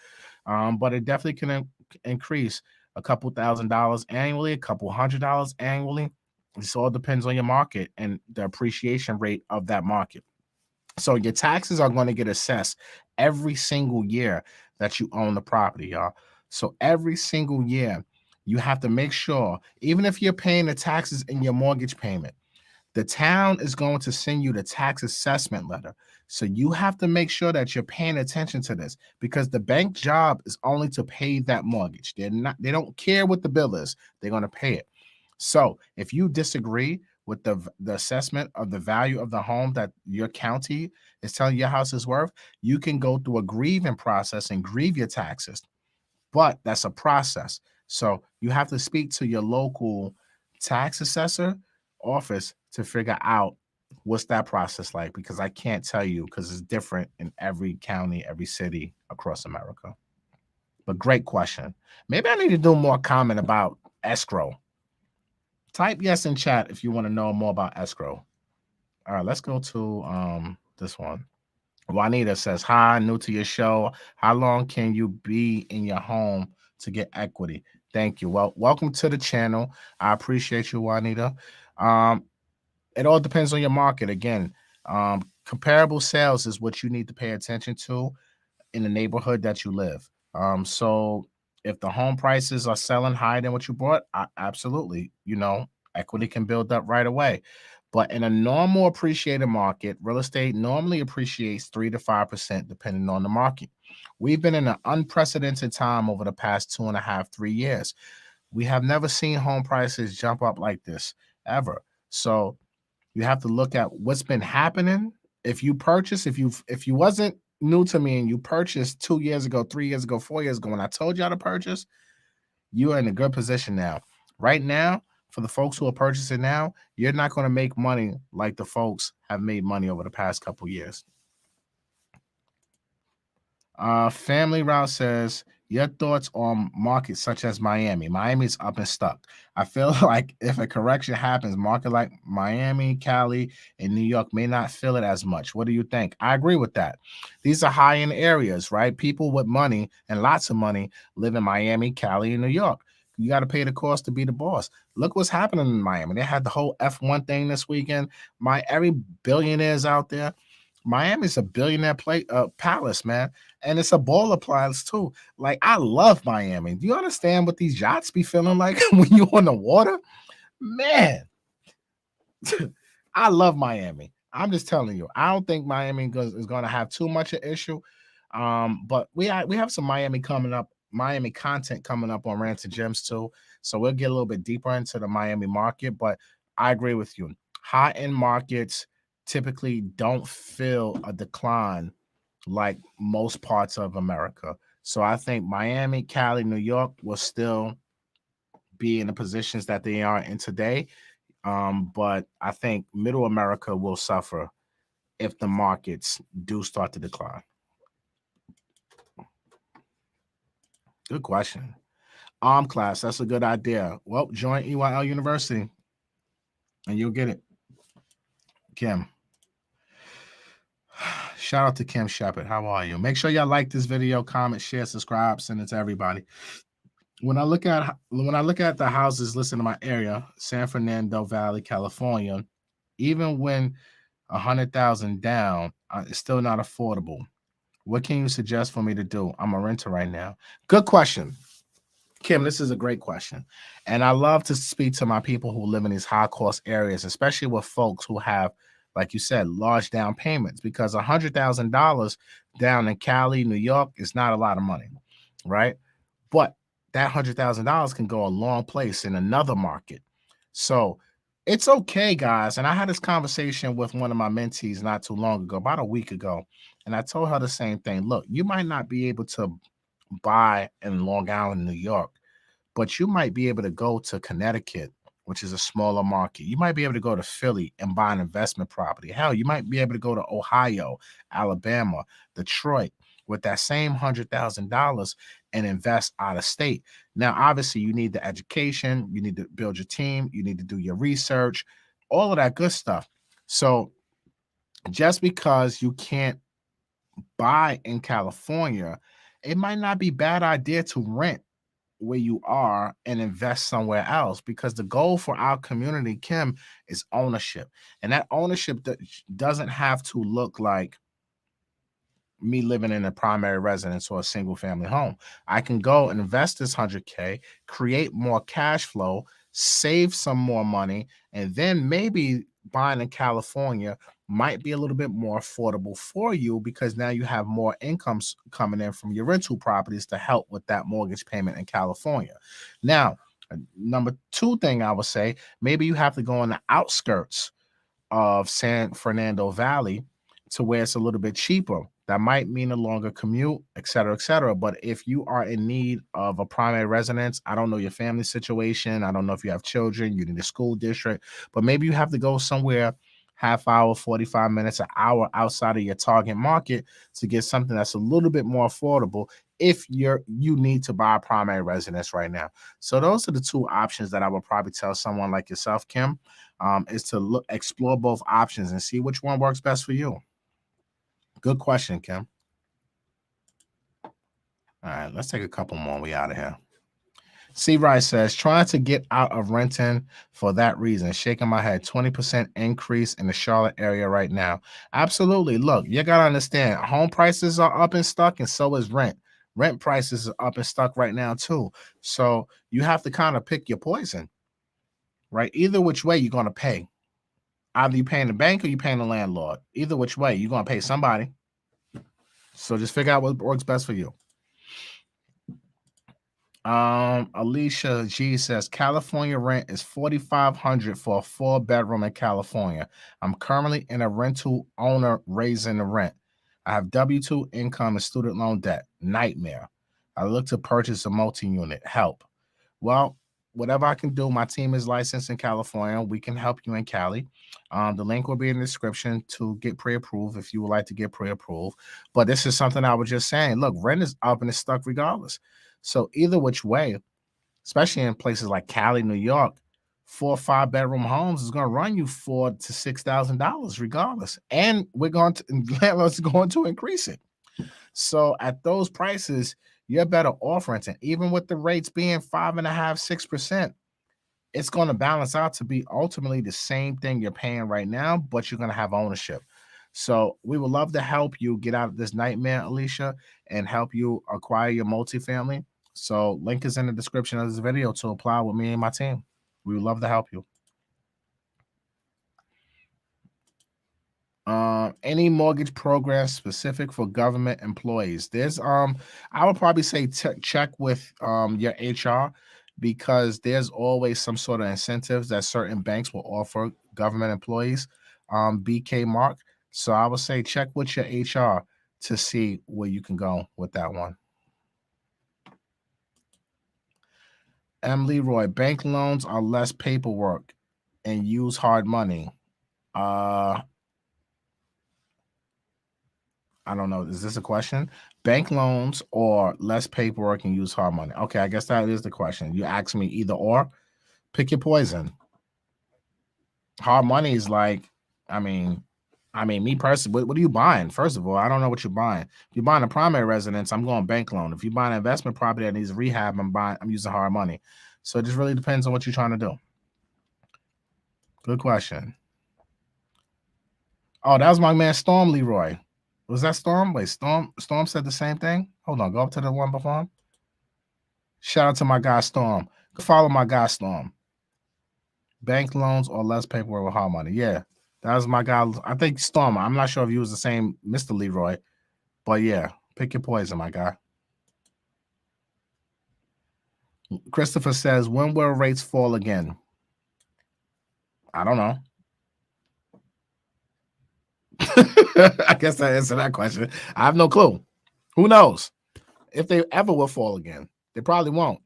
But it definitely can increase a couple $1,000s annually, a couple $100 annually. This all depends on your market and the appreciation rate of that market. So your taxes are going to get assessed every single year that you own the property, y'all. So every single year, you have to make sure, even if you're paying the taxes in your mortgage payment, the town is going to send you the tax assessment letter. So you have to make sure that you're paying attention to this because the bank job is only to pay that mortgage. They don't care what the bill is. They're going to pay it. So if you disagree with the assessment of the value of the home that your county is telling your house is worth, you can go through a grieving process and grieve your taxes. But that's a process. So you have to speak to your local tax assessor office to figure out what's that process like, because I can't tell you because it's different in every county, every city across America. But great question. Maybe I need to do more comment about escrow. Type yes in chat if you want to know more about escrow. All right, let's go to this one. Juanita says, hi, new to your show. How long can you be in your home to get equity? Thank you. Well, welcome to the channel. I appreciate you, Juanita. It all depends on your market. Again, comparable sales is what you need to pay attention to in the neighborhood that you live. So if the home prices are selling higher than what you bought, absolutely, equity can build up right away. But in a normal appreciated market, real estate normally appreciates 3 to 5% depending on the market. We've been in an unprecedented time over the past 2.5, 3 years. We have never seen home prices jump up like this ever. So you have to look at what's been happening. If you purchase, if you wasn't, new to me and you purchased 2 years ago, 3 years ago, 4 years ago, when I told y'all to purchase, you are in a good position now. Right now, for the folks who are purchasing now, you're not going to make money like the folks have made money over the past couple years. Family Route says, your thoughts on markets such as Miami. Miami's up and stuck. I feel like if a correction happens, market like Miami, Cali, and New York may not feel it as much. What do you think? I agree with that. These are high-end areas, right? People with money and lots of money live in Miami, Cali, and New York. You got to pay the cost to be the boss. Look what's happening in Miami. They had the whole F1 thing this weekend. Every billionaires out there. Miami's a billionaire palace, man. And it's a baller palace too. Like, I love Miami. Do you understand what these yachts be feeling like when you're on the water? Man, I love Miami. I'm just telling you. I don't think Miami is going to have too much an issue. But we have some Miami content coming up on Rants and Gems too. So we'll get a little bit deeper into the Miami market. But I agree with you. High-end markets typically don't feel a decline like most parts of America. So I think Miami, Cali, New York will still be in the positions that they are in today. But I think middle America will suffer if the markets do start to decline. Good question. Class, that's a good idea. Well, join EYL University and you'll get it. Kim. Shout out to Kim Shepard. How are you? Make sure y'all like this video, comment, share, subscribe, send it to everybody. When I look at the houses listed in my area, San Fernando Valley, California, even when 100,000 down, it's still not affordable. What can you suggest for me to do? I'm a renter right now. Good question, Kim. This is a great question, and I love to speak to my people who live in these high cost areas, especially with folks who have, like you said, large down payments, because $100,000 down in Cali, New York is not a lot of money, right? But that $100,000 can go a long place in another market. So it's okay, guys. And I had this conversation with one of my mentees not too long ago, about a week ago. And I told her the same thing. Look, you might not be able to buy in Long Island, New York, but you might be able to go to Connecticut, which is a smaller market. You might be able to go to Philly and buy an investment property. Hell, you might be able to go to Ohio, Alabama, Detroit with that same $100,000 and invest out of state. Now, obviously, you need the education. You need to build your team. You need to do your research, all of that good stuff. So just because you can't buy in California, it might not be a bad idea to rent where you are and invest somewhere else, because the goal for our community, Kim, is ownership. And that ownership doesn't have to look like me living in a primary residence or a single family home. I can go and invest this 100K, create more cash flow, save some more money, and then maybe buying in California might be a little bit more affordable for you, because now you have more incomes coming in from your rental properties to help with that mortgage payment in California. Now, number two thing I would say, maybe you have to go on the outskirts of San Fernando Valley to where it's a little bit cheaper. That might mean a longer commute, et cetera, et cetera. But if you are in need of a primary residence, I don't know your family situation. I don't know if you have children, you need a school district, but maybe you have to go somewhere half hour, 45 minutes, an hour outside of your target market to get something that's a little bit more affordable if you need to buy a primary residence right now. So those are the two options that I would probably tell someone like yourself, Kim, is to explore both options and see which one works best for you. Good question, Kim. All right, let's take a couple more. We out of here. C. Rice says, trying to get out of renting for that reason. Shaking my head. 20% increase in the Charlotte area right now. Absolutely. Look, you got to understand, home prices are up and stuck, and so is rent. Rent prices are up and stuck right now, too. So you have to kind of pick your poison, right? Either which way you're going to pay. Either you're paying the bank or you're paying the landlord. Either which way, you're going to pay somebody. So just figure out what works best for you. Alicia G says, California rent is $4,500 for a 4-bedroom in California. I'm currently in a rental owner raising the rent. I have W-2 income and student loan debt. Nightmare. I look to purchase a multi-unit. Help. Well, whatever I can do, my team is licensed in California. We can help you in Cali. The link will be in the description to get pre-approved if you would like to get pre-approved. But this is something I was just saying. Look, rent is up and it's stuck regardless. So either which way, especially in places like Cali, New York, 4 or 5 bedroom homes is going to run you $4,000 to $6,000 regardless. And landlords are going to increase it. So at those prices, you're better off renting. Even with the rates being 5.5%, 6%, it's going to balance out to be ultimately the same thing you're paying right now, but you're going to have ownership. So we would love to help you get out of this nightmare, Alicia, and help you acquire your multifamily. So link is in the description of this video to apply with me and my team. We would love to help you. Any mortgage program specific for government employees? There's I would probably say check with your HR, because there's always some sort of incentives that certain banks will offer government employees. BK Mark. So I would say check with your HR to see where you can go with that one. M. Leroy, bank loans are less paperwork and use hard money. I don't know. Is this a question? Bank loans or less paperwork and use hard money? Okay, I guess that is the question. You ask me either or. Pick your poison. Hard money is like, I mean, me personally, what are you buying? First of all, I don't know what you're buying. If you're buying a primary residence, I'm going bank loan. If you're buying an investment property that needs rehab, I'm using hard money. So it just really depends on what you're trying to do. Good question. Oh, that was my man Storm Leroy. Was that Storm? Wait, Storm said the same thing? Hold on, go up to the one before him. Shout out to my guy Storm. Go follow my guy Storm. Bank loans or less paperwork with hard money. Yeah, that was my guy. I think Storm. I'm not sure if he was the same Mr. Leroy, but yeah, pick your poison, my guy. Christopher says, when will rates fall again? I don't know. I guess I answered that question. I have no clue. Who knows if they ever will fall again? They probably won't.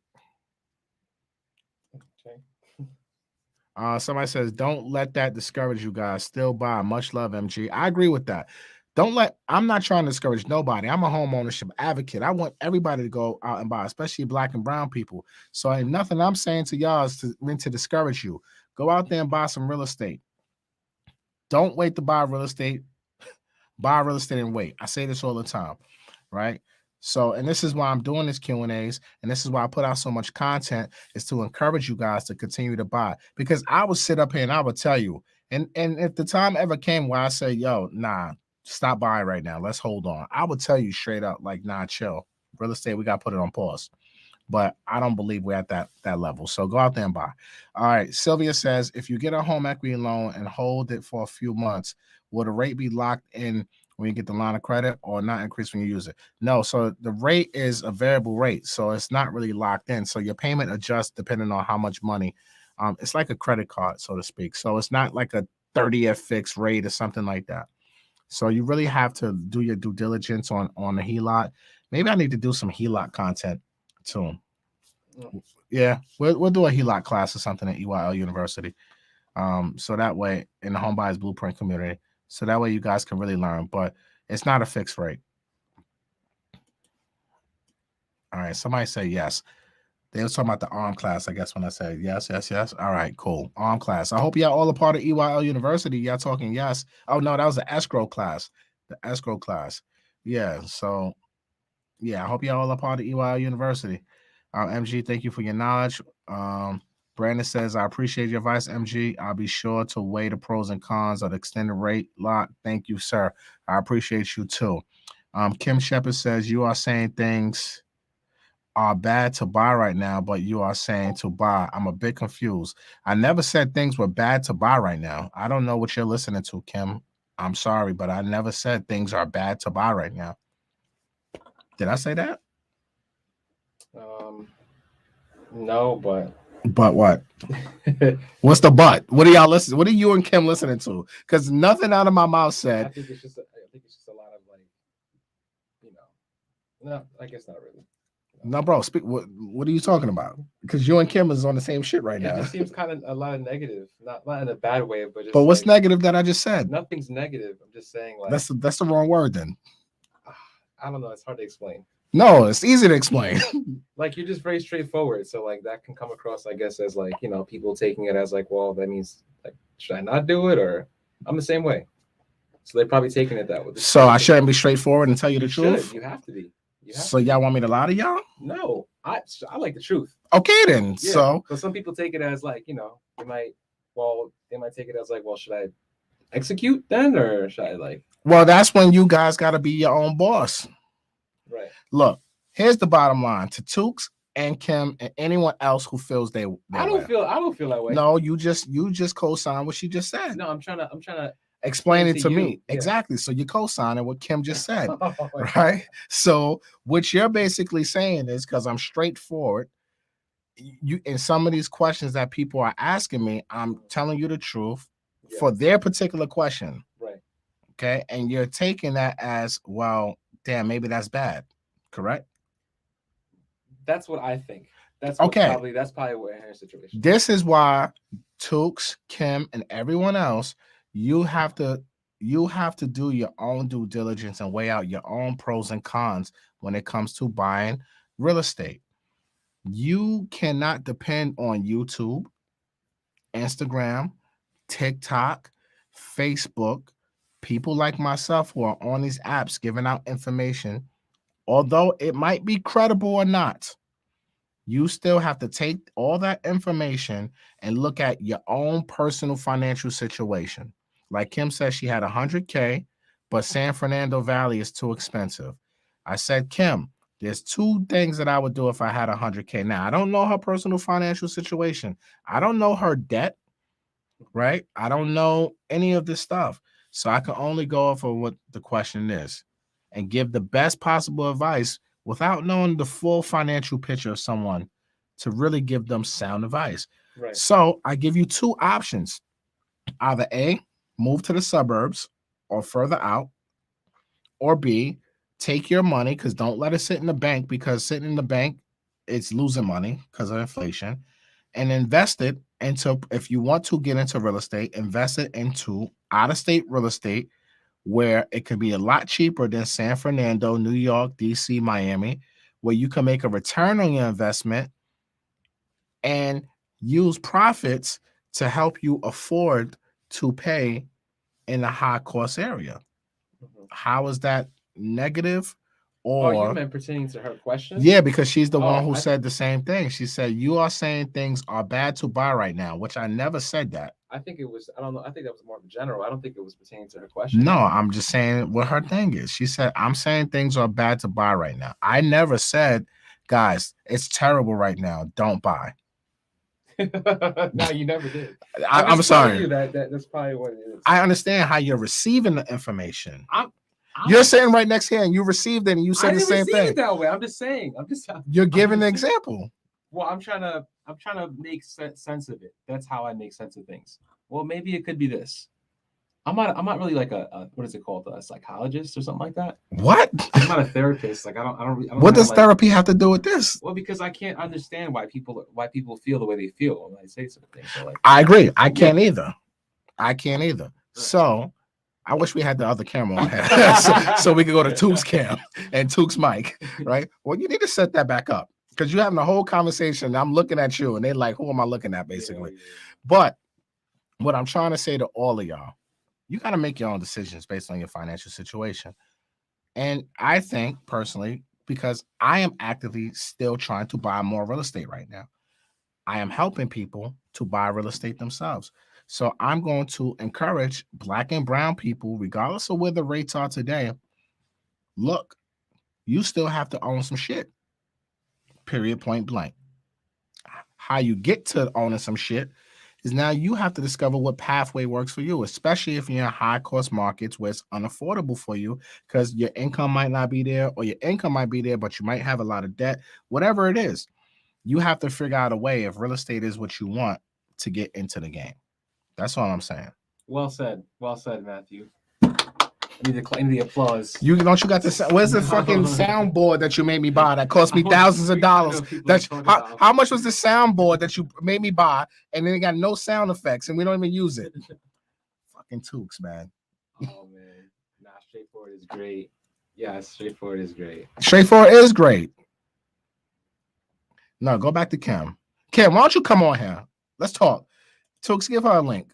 Okay. Somebody says, don't let that discourage you guys. Still buy. Much love, MG. I agree with that. I'm not trying to discourage nobody. I'm a homeownership advocate. I want everybody to go out and buy, especially Black and brown people. So ain't nothing I'm saying to y'all is to discourage you. Go out there and buy some real estate. Don't wait to buy real estate. Buy real estate and wait. I say this all the time, right? So, and this is why I'm doing this Q&As, and this is why I put out so much content, is to encourage you guys to continue to buy. Because I would sit up here and I would tell you, and if the time ever came where I say, yo, nah, stop buying right now, let's hold on, I would tell you straight up, like, nah, chill. Real estate, we got to put it on pause. But I don't believe we're at that level. So go out there and buy. All right. Sylvia says, if you get a home equity loan and hold it for a few months, will the rate be locked in when you get the line of credit or not increase when you use it? No. So the rate is a variable rate. So it's not really locked in. So your payment adjusts depending on how much money. It's like a credit card, so to speak. So it's not like a 30-year fixed rate or something like that. So you really have to do your due diligence on the HELOC. Maybe I need to do some HELOC content too. Yeah, we'll do a HELOC class or something at EYL University. So that way, in the Home Buyers Blueprint community, so that way you guys can really learn. But it's not a fixed rate. All right, somebody say yes. They were talking about the ARM class, I guess, when I said yes. All right, cool. ARM class. I hope y'all all a part of EYL University. Y'all talking yes. Oh, no, that was the escrow class. The escrow class. Yeah, so, yeah, I hope y'all all a part of EYL University. MG, thank you for your knowledge. Brandon says, I appreciate your advice, MG. I'll be sure to weigh the pros and cons of the extended rate lock. Thank you, sir. I appreciate you, too. Kim Shepard says, you are saying things are bad to buy right now, but you are saying to buy. I'm a bit confused. I never said things were bad to buy right now. I don't know what you're listening to, Kim. I'm sorry, but I never said things are bad to buy right now. Did I say that? No, but what? What's the but? What are y'all listening? What are you and Kim listening to? Because nothing out of my mouth said. I think it's just a lot of like No, I guess not really. No, bro. Speak. What are you talking about? Because you and Kim is on the same shit right It now. just seems kind of a lot of negative, not in a bad way, but just. But what's like, negative that I just said? Nothing's negative. I'm just saying, like, That's the wrong word then. I don't know. It's hard to explain. No, it's easy to explain. Like, you're just very straightforward, so like that can come across, I guess, as like, people taking it as like, well, that means like, should I not do it? Or I'm the same way. So they're probably taking it that way. So I shouldn't be straightforward and tell you the truth. You have to be. So y'all want me to lie to y'all? No, I like the truth. Okay then. Yeah. So But some people take it as like, they might take it as like, well, should I execute then, or should I like? Well, that's when you guys got to be your own boss. Right. Look, here's the bottom line to Tukes and Kim and anyone else who feels they. I don't feel that way. No, you just co-sign what she just said. No, I'm trying to explain it to you. me. Yeah. Exactly. So you co-signing what Kim just said, right? So what you're basically saying is, because I'm straightforward, you in some of these questions that people are asking me, I'm telling you the truth for their particular question. Right. Okay. And you're taking that as, well, damn, maybe that's bad. Correct? That's what I think. That's probably what her situation. This is why Tukes, Kim, and everyone else, you have to do your own due diligence and weigh out your own pros and cons when it comes to buying real estate. You cannot depend on YouTube, Instagram, TikTok, Facebook, people like myself who are on these apps giving out information. Although it might be credible or not, you still have to take all that information and look at your own personal financial situation. Like Kim said, she had 100K, but San Fernando Valley is too expensive. I said, Kim, there's two things that I would do if I had 100K. Now, I don't know her personal financial situation. I don't know her debt, right? I don't know any of this stuff. So I can only go off of what the question is and give the best possible advice without knowing the full financial picture of someone to really give them sound advice. Right. So I give you two options. Either A, move to the suburbs or further out, or B, take your money, because don't let it sit in the bank, because sitting in the bank, it's losing money because of inflation, and invest it into, if you want to get into real estate, invest it into out-of-state real estate where it could be a lot cheaper than San Fernando, New York, DC, Miami, where you can make a return on your investment and use profits to help you afford to pay in a high cost area. Mm-hmm. How is that negative? Or you meant pertaining to her question? Yeah, because she's the one who said the same thing. She said, you are saying things are bad to buy right now, which I never said that. I think it was, I don't know. I think that was more general. I don't think it was pertaining to her question. No, I'm just saying what her thing is. She said, I'm saying things are bad to buy right now. I never said, guys, it's terrible right now. Don't buy. No, you never did. I'm sorry. That's probably what it is. I understand how you're receiving the information. You're sitting right next here and you received it and you said the same thing. I didn't receive it that way. I'm just saying. You're giving an example. Well, I'm trying to make sense of it. That's how I make sense of things. Well, maybe it could be this. I'm not really like a what is it called, a psychologist or something like that. What? I'm not a therapist. Like I don't what does therapy have to do with this? Well, because I can't understand why people feel the way they feel when I say certain things. So like, I agree. I can't either. Right. So I wish we had the other camera on here so we could go to Tukes' cam and Tukes' mic, right? Well, you need to set that back up because you're having a whole conversation. I'm looking at you and they're like, who am I looking at, basically? Yeah. But what I'm trying to say to all of y'all, you got to make your own decisions based on your financial situation. And I think personally, because I am actively still trying to buy more real estate right now, I am helping people to buy real estate themselves. So I'm going to encourage Black and brown people, regardless of where the rates are today, look, you still have to own some shit, period, point blank. How you get to owning some shit is now you have to discover what pathway works for you, especially if you're in high cost markets where it's unaffordable for you because your income might not be there or your income might be there, but you might have a lot of debt, whatever it is. You have to figure out a way if real estate is what you want to get into the game. That's all I'm saying. Well said, Matthew. I need the applause. You got the where's the fucking soundboard that you made me buy that cost me thousands of dollars? How much was the soundboard that you made me buy, and then it got no sound effects and we don't even use it? Fucking Tukes, man. Oh man, nah, straightforward is great. Yeah, straightforward is great. Straightforward is great. No, go back to Kim. Kim, why don't you come on here? Let's talk. Tukes, give her a link.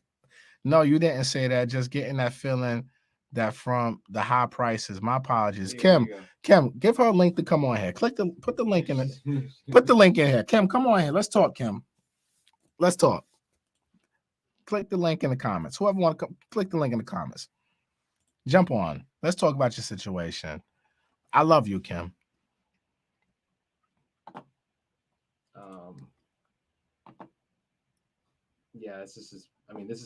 No, you didn't say that. Just getting that feeling that from the high prices. My apologies. Kim, give her a link to come on here. Put the link in it. Put the link in here. Kim, come on here. Let's talk, Kim. Let's talk. Click the link in the comments. Whoever want to click the link in the comments. Jump on. Let's talk about your situation. I love you, Kim. Yeah, this is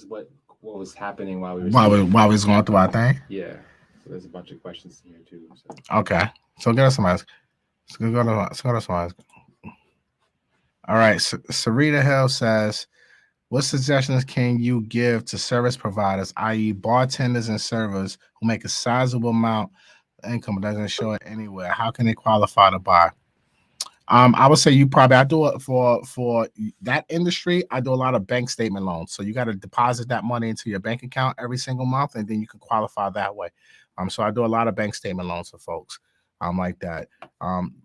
what was happening while we were while we was going through our thing. Yeah, so there's a bunch of questions here too. So. Okay, so get us some eyes. Let's go to some eyes. All right, Sarita Hill says, what suggestions can you give to service providers, i.e. bartenders and servers who make a sizable amount of income but doesn't show it anywhere? How can they qualify to buy? I would say I do it for that industry. I do a lot of bank statement loans. So you got to deposit that money into your bank account every single month, and then you can qualify that way. So I do a lot of bank statement loans for folks like that.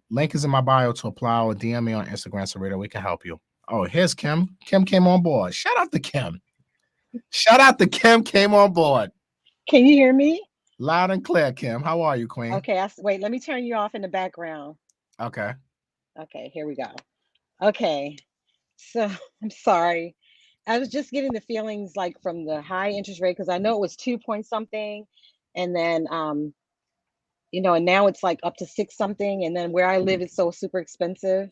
Link is in my bio to apply, or DM me on Instagram, Sarita. We can help you. Oh, here's Kim. Kim came on board. Shout out to Kim. Came on board. Can you hear me? Loud and clear, Kim. How are you, Queen? Okay, wait, let me turn you off in the background. Okay, here we go. Okay, so I'm sorry. I was just getting the feelings like from the high interest rate, because I know it was 2 point something, and then and now it's like up to 6 something, and then where I live is so super expensive,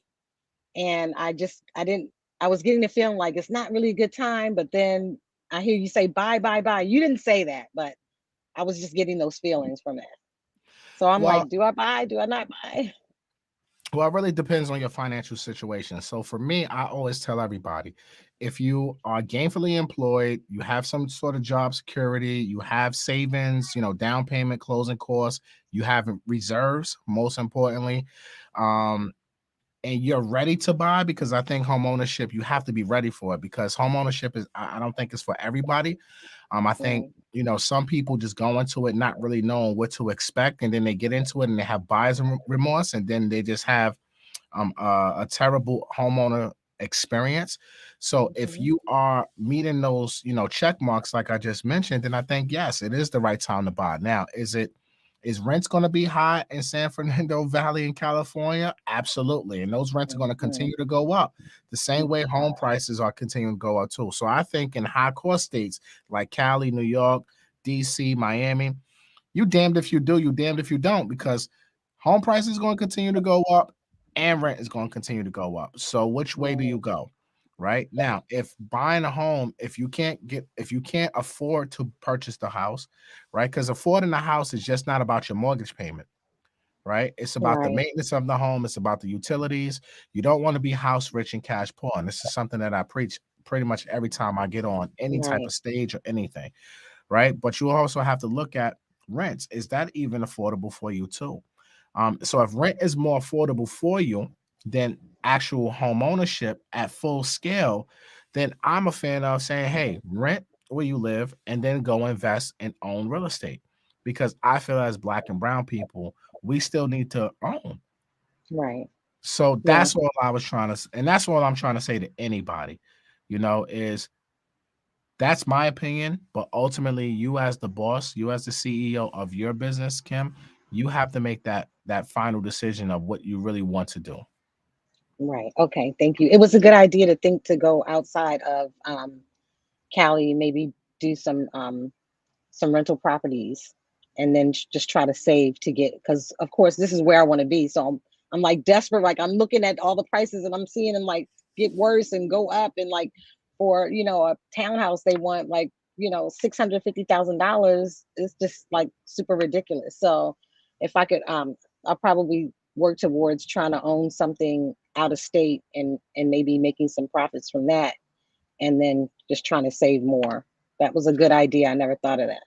and I was getting the feeling like it's not really a good time. But then I hear you say buy. You didn't say that, but I was just getting those feelings from that. So I'm like, do I buy? Do I not buy? Well, it really depends on your financial situation. So for me, I always tell everybody, if you are gainfully employed, you have some sort of job security, you have savings, down payment, closing costs, you have reserves, most importantly, and you're ready to buy, because I think home ownership, you have to be ready for it, because home ownership I don't think it's for everybody. I think, some people just go into it not really knowing what to expect, and then they get into it and they have buyer's remorse, and then they just have a terrible homeowner experience. So if you are meeting those, check marks like I just mentioned, then I think, yes, it is the right time to buy. Now, is rents going to be high in San Fernando Valley in California? Absolutely. And those rents are going to continue to go up the same way home prices are continuing to go up too. So I think in high cost states like Cali, New York, DC, Miami, you damned if you do, you damned if you don't, because home prices is going to continue to go up and rent is going to continue to go up. So which way do you go? Right now, if buying a home, if you can't afford to purchase the house, right? Because affording a house is just not about your mortgage payment, right? It's about the maintenance of the home. It's about the utilities. You don't want to be house rich and cash poor. And this is something that I preach pretty much every time I get on any type of stage or anything, right? But you also have to look at rents. Is that even affordable for you too? So if rent is more affordable for you than actual home ownership at full scale, then I'm a fan of saying, hey, rent where you live and then go invest and own real estate. Because I feel as Black and brown people, we still need to own. Right. So that's all I was trying to, and that's all I'm trying to say to anybody, is that's my opinion. But ultimately, you as the boss, you as the CEO of your business, Kim, you have to make that final decision of what you really want to do. Right. Okay. Thank you. It was a good idea to think to go outside of Cali, maybe do some rental properties, and then just try to save to get, because of course this is where I want to be. So I'm like desperate. Like I'm looking at all the prices and I'm seeing them like get worse and go up. And like for a townhouse, they want like $650,000. It's just like super ridiculous. So if I could, I'll probably work towards trying to own something out of state and maybe making some profits from that, and then just trying to save more. That was a good idea. I never thought of that.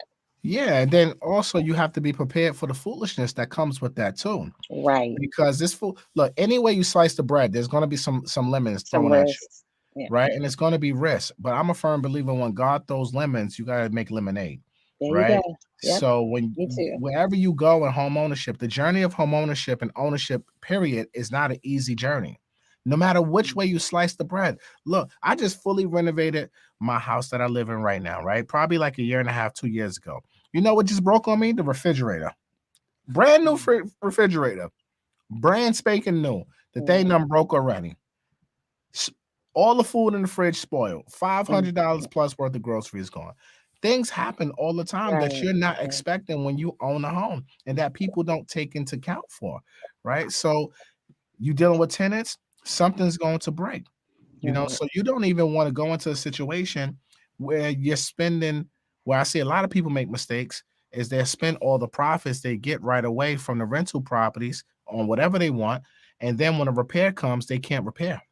Yeah, and then also you have to be prepared for the foolishness that comes with that too. Right. Because this fool, look, any way you slice the bread, there's going to be some lemons Some thrown at you, risks. Yeah. right? And it's going to be risk. But I'm a firm believer when God throws lemons, you got to make lemonade, There you right? go. Yep. So when Me too. wherever you go in home ownership, the journey of home ownership and ownership, period, is not an easy journey. No matter which way you slice the bread. Look, I just fully renovated my house that I live in right now, right? Probably like a year and a half, 2 years ago. You know what just broke on me? The refrigerator. Brand new refrigerator. Brand spanking new. The thing done broke already. All the food in the fridge spoiled. $500 plus worth of groceries gone. Things happen all the time that Right. you're not Right. expecting when you own a home and that people don't take into account for, right? So you dealing with tenants, something's going to break, Right. so you don't even want to go into a situation where you're spending, where I see a lot of people make mistakes is they spend all the profits they get right away from the rental properties on whatever they want. And then when a repair comes, they can't repair.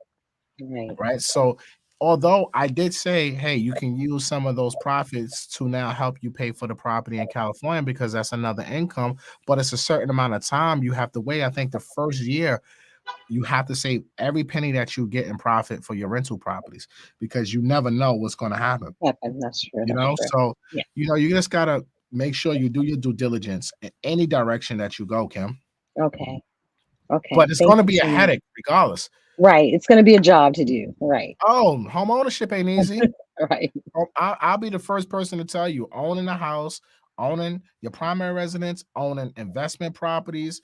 Right. Right. So although I did say, hey, you can use some of those profits to now help you pay for the property in California because that's another income, but it's a certain amount of time you have to wait. I think the first year you have to save every penny that you get in profit for your rental properties because you never know what's going to happen. Happen. That's true. That's true. So Yeah. you just gotta make sure you do your due diligence in any direction that you go, Kim. Okay. But Okay. it's Thank going to you be a so much. headache regardless. Right. It's going to be a job to do. Right. Oh, home ownership ain't easy. Right. I'll be the first person to tell you, owning a house, owning your primary residence, owning investment properties,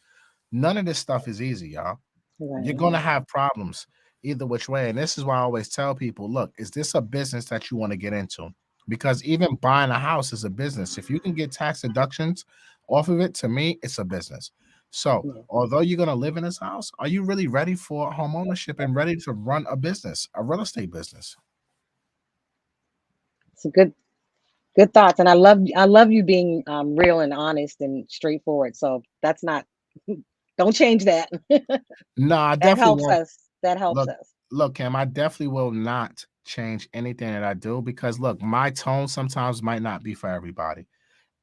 none of this stuff is easy, y'all. You're Right. going to have problems either which way. And this is why I always tell people, look, is this a business that you want to get into? Because even buying a house is a business. If you can get tax deductions off of it, to me, it's a business. So, Yeah. although you're going to live in this house, are you really ready for home ownership and ready to run a business, a real estate business? It's a good thoughts, and I love you being real and honest and straightforward. So that's not. Don't change that. No, I That definitely helps won't. us. That helps Look, us. look, Kim, I definitely will not change anything that I do because look, my tone sometimes might not be for everybody.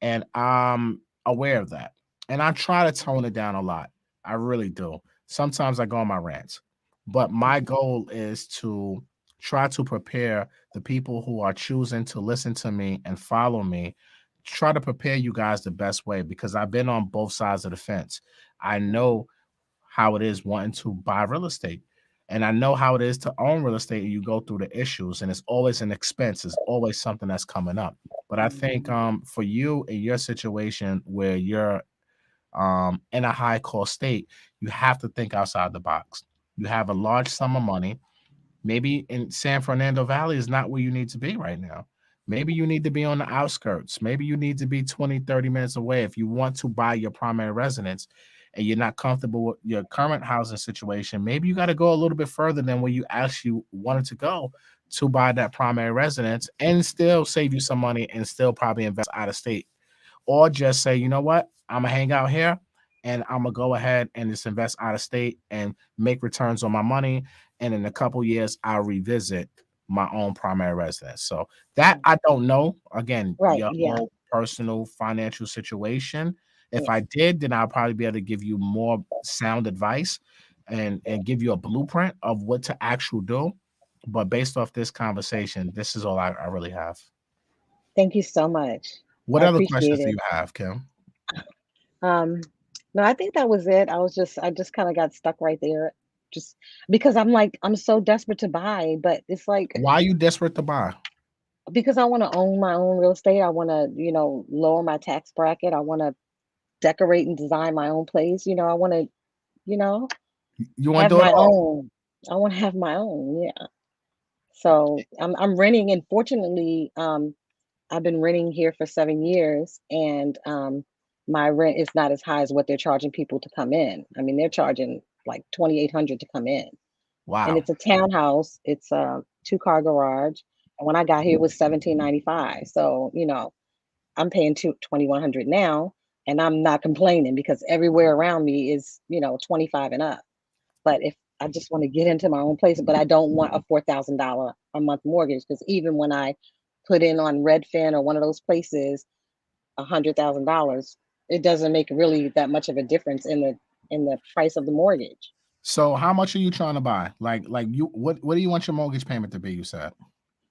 And I'm aware of that. And I try to tone it down a lot. I really do. Sometimes I go on my rants, but my Mhm. goal is to try to prepare the people who are choosing to listen to me and follow me. Try to prepare you guys the best way because I've been on both sides of the fence. I know how it is wanting to buy real estate. And I know how it is to own real estate. And you go through the issues, and it's always an expense. It's always something that's coming up. But I think for you in your situation where you're in a high cost state, you have to think outside the box. You have a large sum of money. Maybe in San Fernando Valley is not where you need to be right now. Maybe you need to be on the outskirts. Maybe you need to be 20, 30 minutes away if you want to buy your primary residence and you're not comfortable with your current housing situation. Maybe you got to go a little bit further than where you actually wanted to go to buy that primary residence and still save you some money and still probably invest out of state. Or just say, you know what, I'm gonna hang out here and I'm gonna go ahead and just invest out of state and make returns on my money. And in a couple years, I'll revisit my own primary residence. So that I don't know. Again, Right. your Yeah. whole personal financial situation. If Yeah. I did, then I'll probably be able to give you more sound advice and give you a blueprint of what to actually do. But based off this conversation, this is all I really have. Thank you so much. What I other appreciate questions do it. you have, Kim? Um, no, I think that was it. I just kind of got stuck right there, just because I'm so desperate to buy, but it's like Why are you desperate to buy? because I want to own my own real estate. I want to, lower my tax bracket. I want to decorate and design my own place. I want to, you know, You want have to do it my all. own. I want to have my own. Yeah. So I'm renting, and fortunately, I've been renting here for 7 years, and my rent is not as high as what they're charging people to come in. I mean, they're charging like 2,800 to come in, and Wow. it's a townhouse. It's a two-car garage, and when I got here, it was 1795. So I'm paying 2,100 now, and I'm not complaining because everywhere around me is 25 and up. But if I just want to get into my own place, but I don't want a $4,000 a month mortgage because even when I put in on Redfin or one of those places, $100,000, it doesn't make really that much of a difference in the price of the mortgage. So how much are you trying to buy? Like you, what do you want your mortgage payment to be? You said.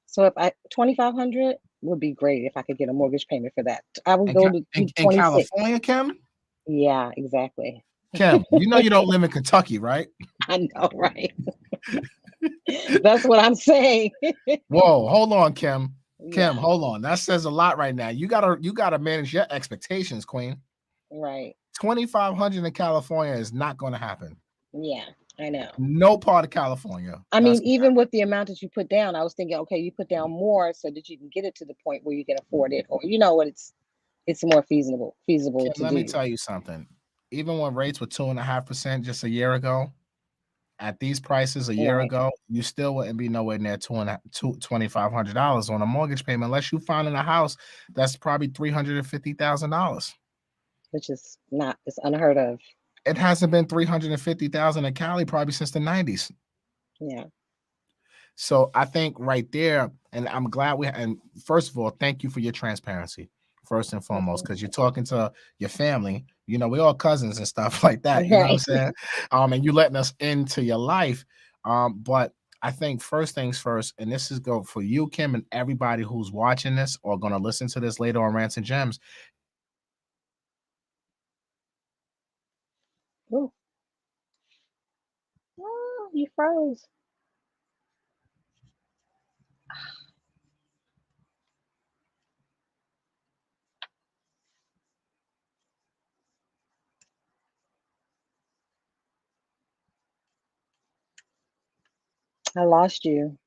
So if I 2,500 would be great if I could get a mortgage payment for that. I would In, go to in 26. California, Kim? Yeah, exactly. Kim, you know you don't live in Kentucky, right? I know, right? That's what I'm saying. Whoa, hold on, Kim. Kim, Yeah, hold on. That says a lot right now. You gotta manage your expectations, Queen. right. 2,500 in California is not going to happen. Yeah, I know. No part of California. I That's mean, even with the amount that you put down, I was thinking, okay, you put down more so that you can get it to the point where you can afford it, or you know what, it's more feasible Kim, to let me do. tell you something. Even when rates were 2.5% just a year ago, at these prices a year Right. ago, you still wouldn't be nowhere near $2,500 on a mortgage payment unless you find in a house that's probably $350,000. Which is not, it's unheard of. It hasn't been $350,000 in Cali probably since the 90s. Yeah. So I think right there, and I'm glad and first of all, thank you for your transparency, first and foremost, because you're talking to your family. You know, we're all cousins and stuff like that. You know what I'm Right. saying? And you letting us into your life. But I think first things first, and this is go for you, Kim, and everybody who's watching this or gonna listen to this later on Rants and Gems. Ooh. Oh, you froze. I lost you.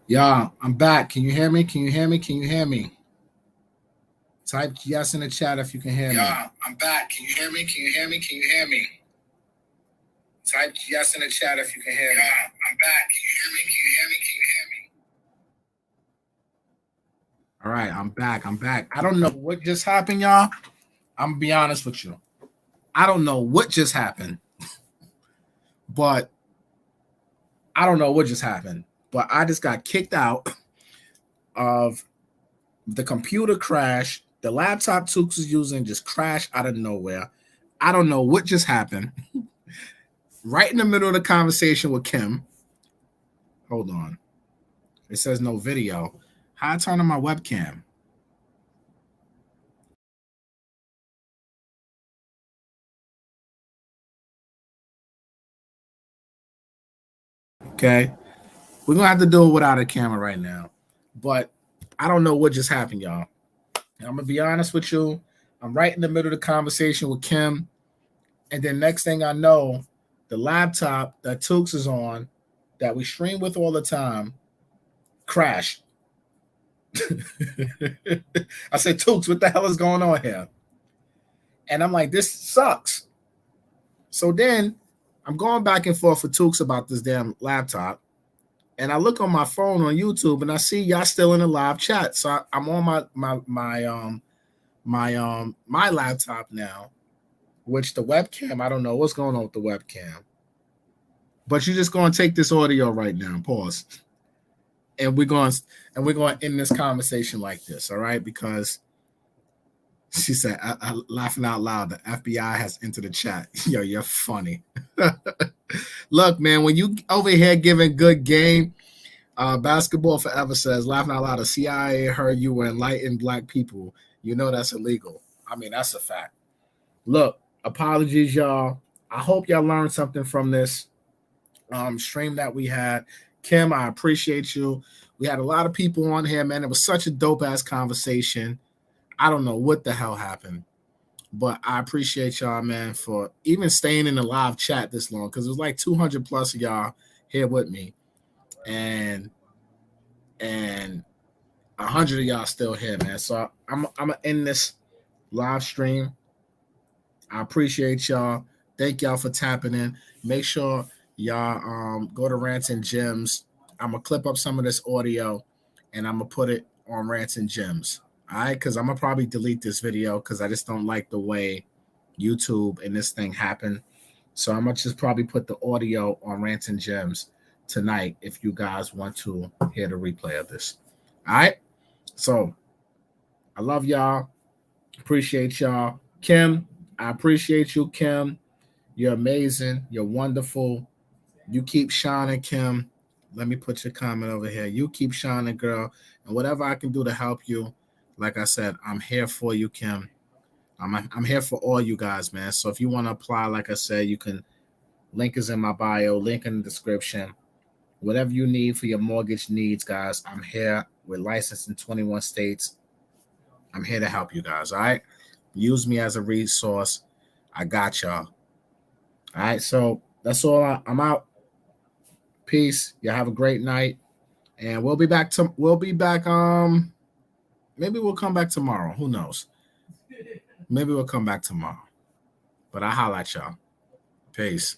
Y'all, I'm back. Can you hear me? Can you hear me? Can you hear me? Type yes in the chat if you can hear me. Y'all, I'm back. Can you hear me? Can you hear me? Can you hear me? Type yes in the chat if you can hear me. Y'all, I'm back. Can you hear me? Can you hear me? Can you hear me? All right, I'm back. I'm back. I don't know what just happened, y'all. I'm gonna be honest with you. I don't know what just happened, but I don't know what just happened. But I just got kicked out of the computer crash. The laptop Tooks was using just crashed out of nowhere. I don't know what just happened. Right in the middle of the conversation with Kim. Hold on. It says no video. How I turn on my webcam? Okay. We're going to have to do it without a camera right now. But I don't know what just happened, y'all. And I'm going to be honest with you. I'm right in the middle of the conversation with Kim. And then next thing I know, the laptop that Tooks is on, that we stream with all the time, crashed. I said, Tooks, what the hell is going on here? And I'm like, this sucks. So then I'm going back and forth with Tooks about this damn laptop. And I look on my phone on YouTube and I see y'all still in a live chat. So I'm on my laptop now, which the webcam, I don't know what's going on with the webcam. But you're just going to take this audio right now. Pause. And we're going to end this conversation like this, all right? Because she said, laughing out loud, the FBI has entered the chat. Yo, you're funny. Look, man, when you over here giving good game, Basketball Forever says, laughing out loud, the CIA heard you were enlightened black people. You know that's illegal. I mean, that's a fact. Look, apologies, y'all. I hope y'all learned something from this stream that we had. Kim, I appreciate you. We had a lot of people on here, man. It was such a dope-ass conversation. I don't know what the hell happened, but I appreciate y'all, man, for even staying in the live chat this long, because it was like 200 plus of y'all here with me, and 100 of y'all still here, man. So I'm gonna end this live stream. I appreciate y'all. Thank y'all for tapping in. Make sure y'all go to Rants and Gems. I'm gonna clip up some of this audio and I'm gonna put it on Rants and Gems. All right, because I'm gonna probably delete this video because I just don't like the way YouTube and this thing happened. So I'm gonna just probably put the audio on Rants and Gems tonight if you guys want to hear the replay of this. All right. So I love y'all. Appreciate y'all. Kim, I appreciate you, Kim. You're amazing. You're wonderful. You keep shining, Kim. Let me put your comment over here. You keep shining, girl. And whatever I can do to help you, like I said, I'm here for you, Kim. I'm here for all you guys, man. So if you want to apply, like I said, you can. Link is in my bio. Link in the description. Whatever you need for your mortgage needs, guys, I'm here. We're licensed in 21 states. I'm here to help you guys, all right? Use me as a resource. I got y'all. All right, so that's all. I'm out. Peace. Y'all have a great night. And we'll be back. Maybe we'll come back tomorrow. Who knows? Maybe we'll come back tomorrow. But I'll holler at y'all. Peace.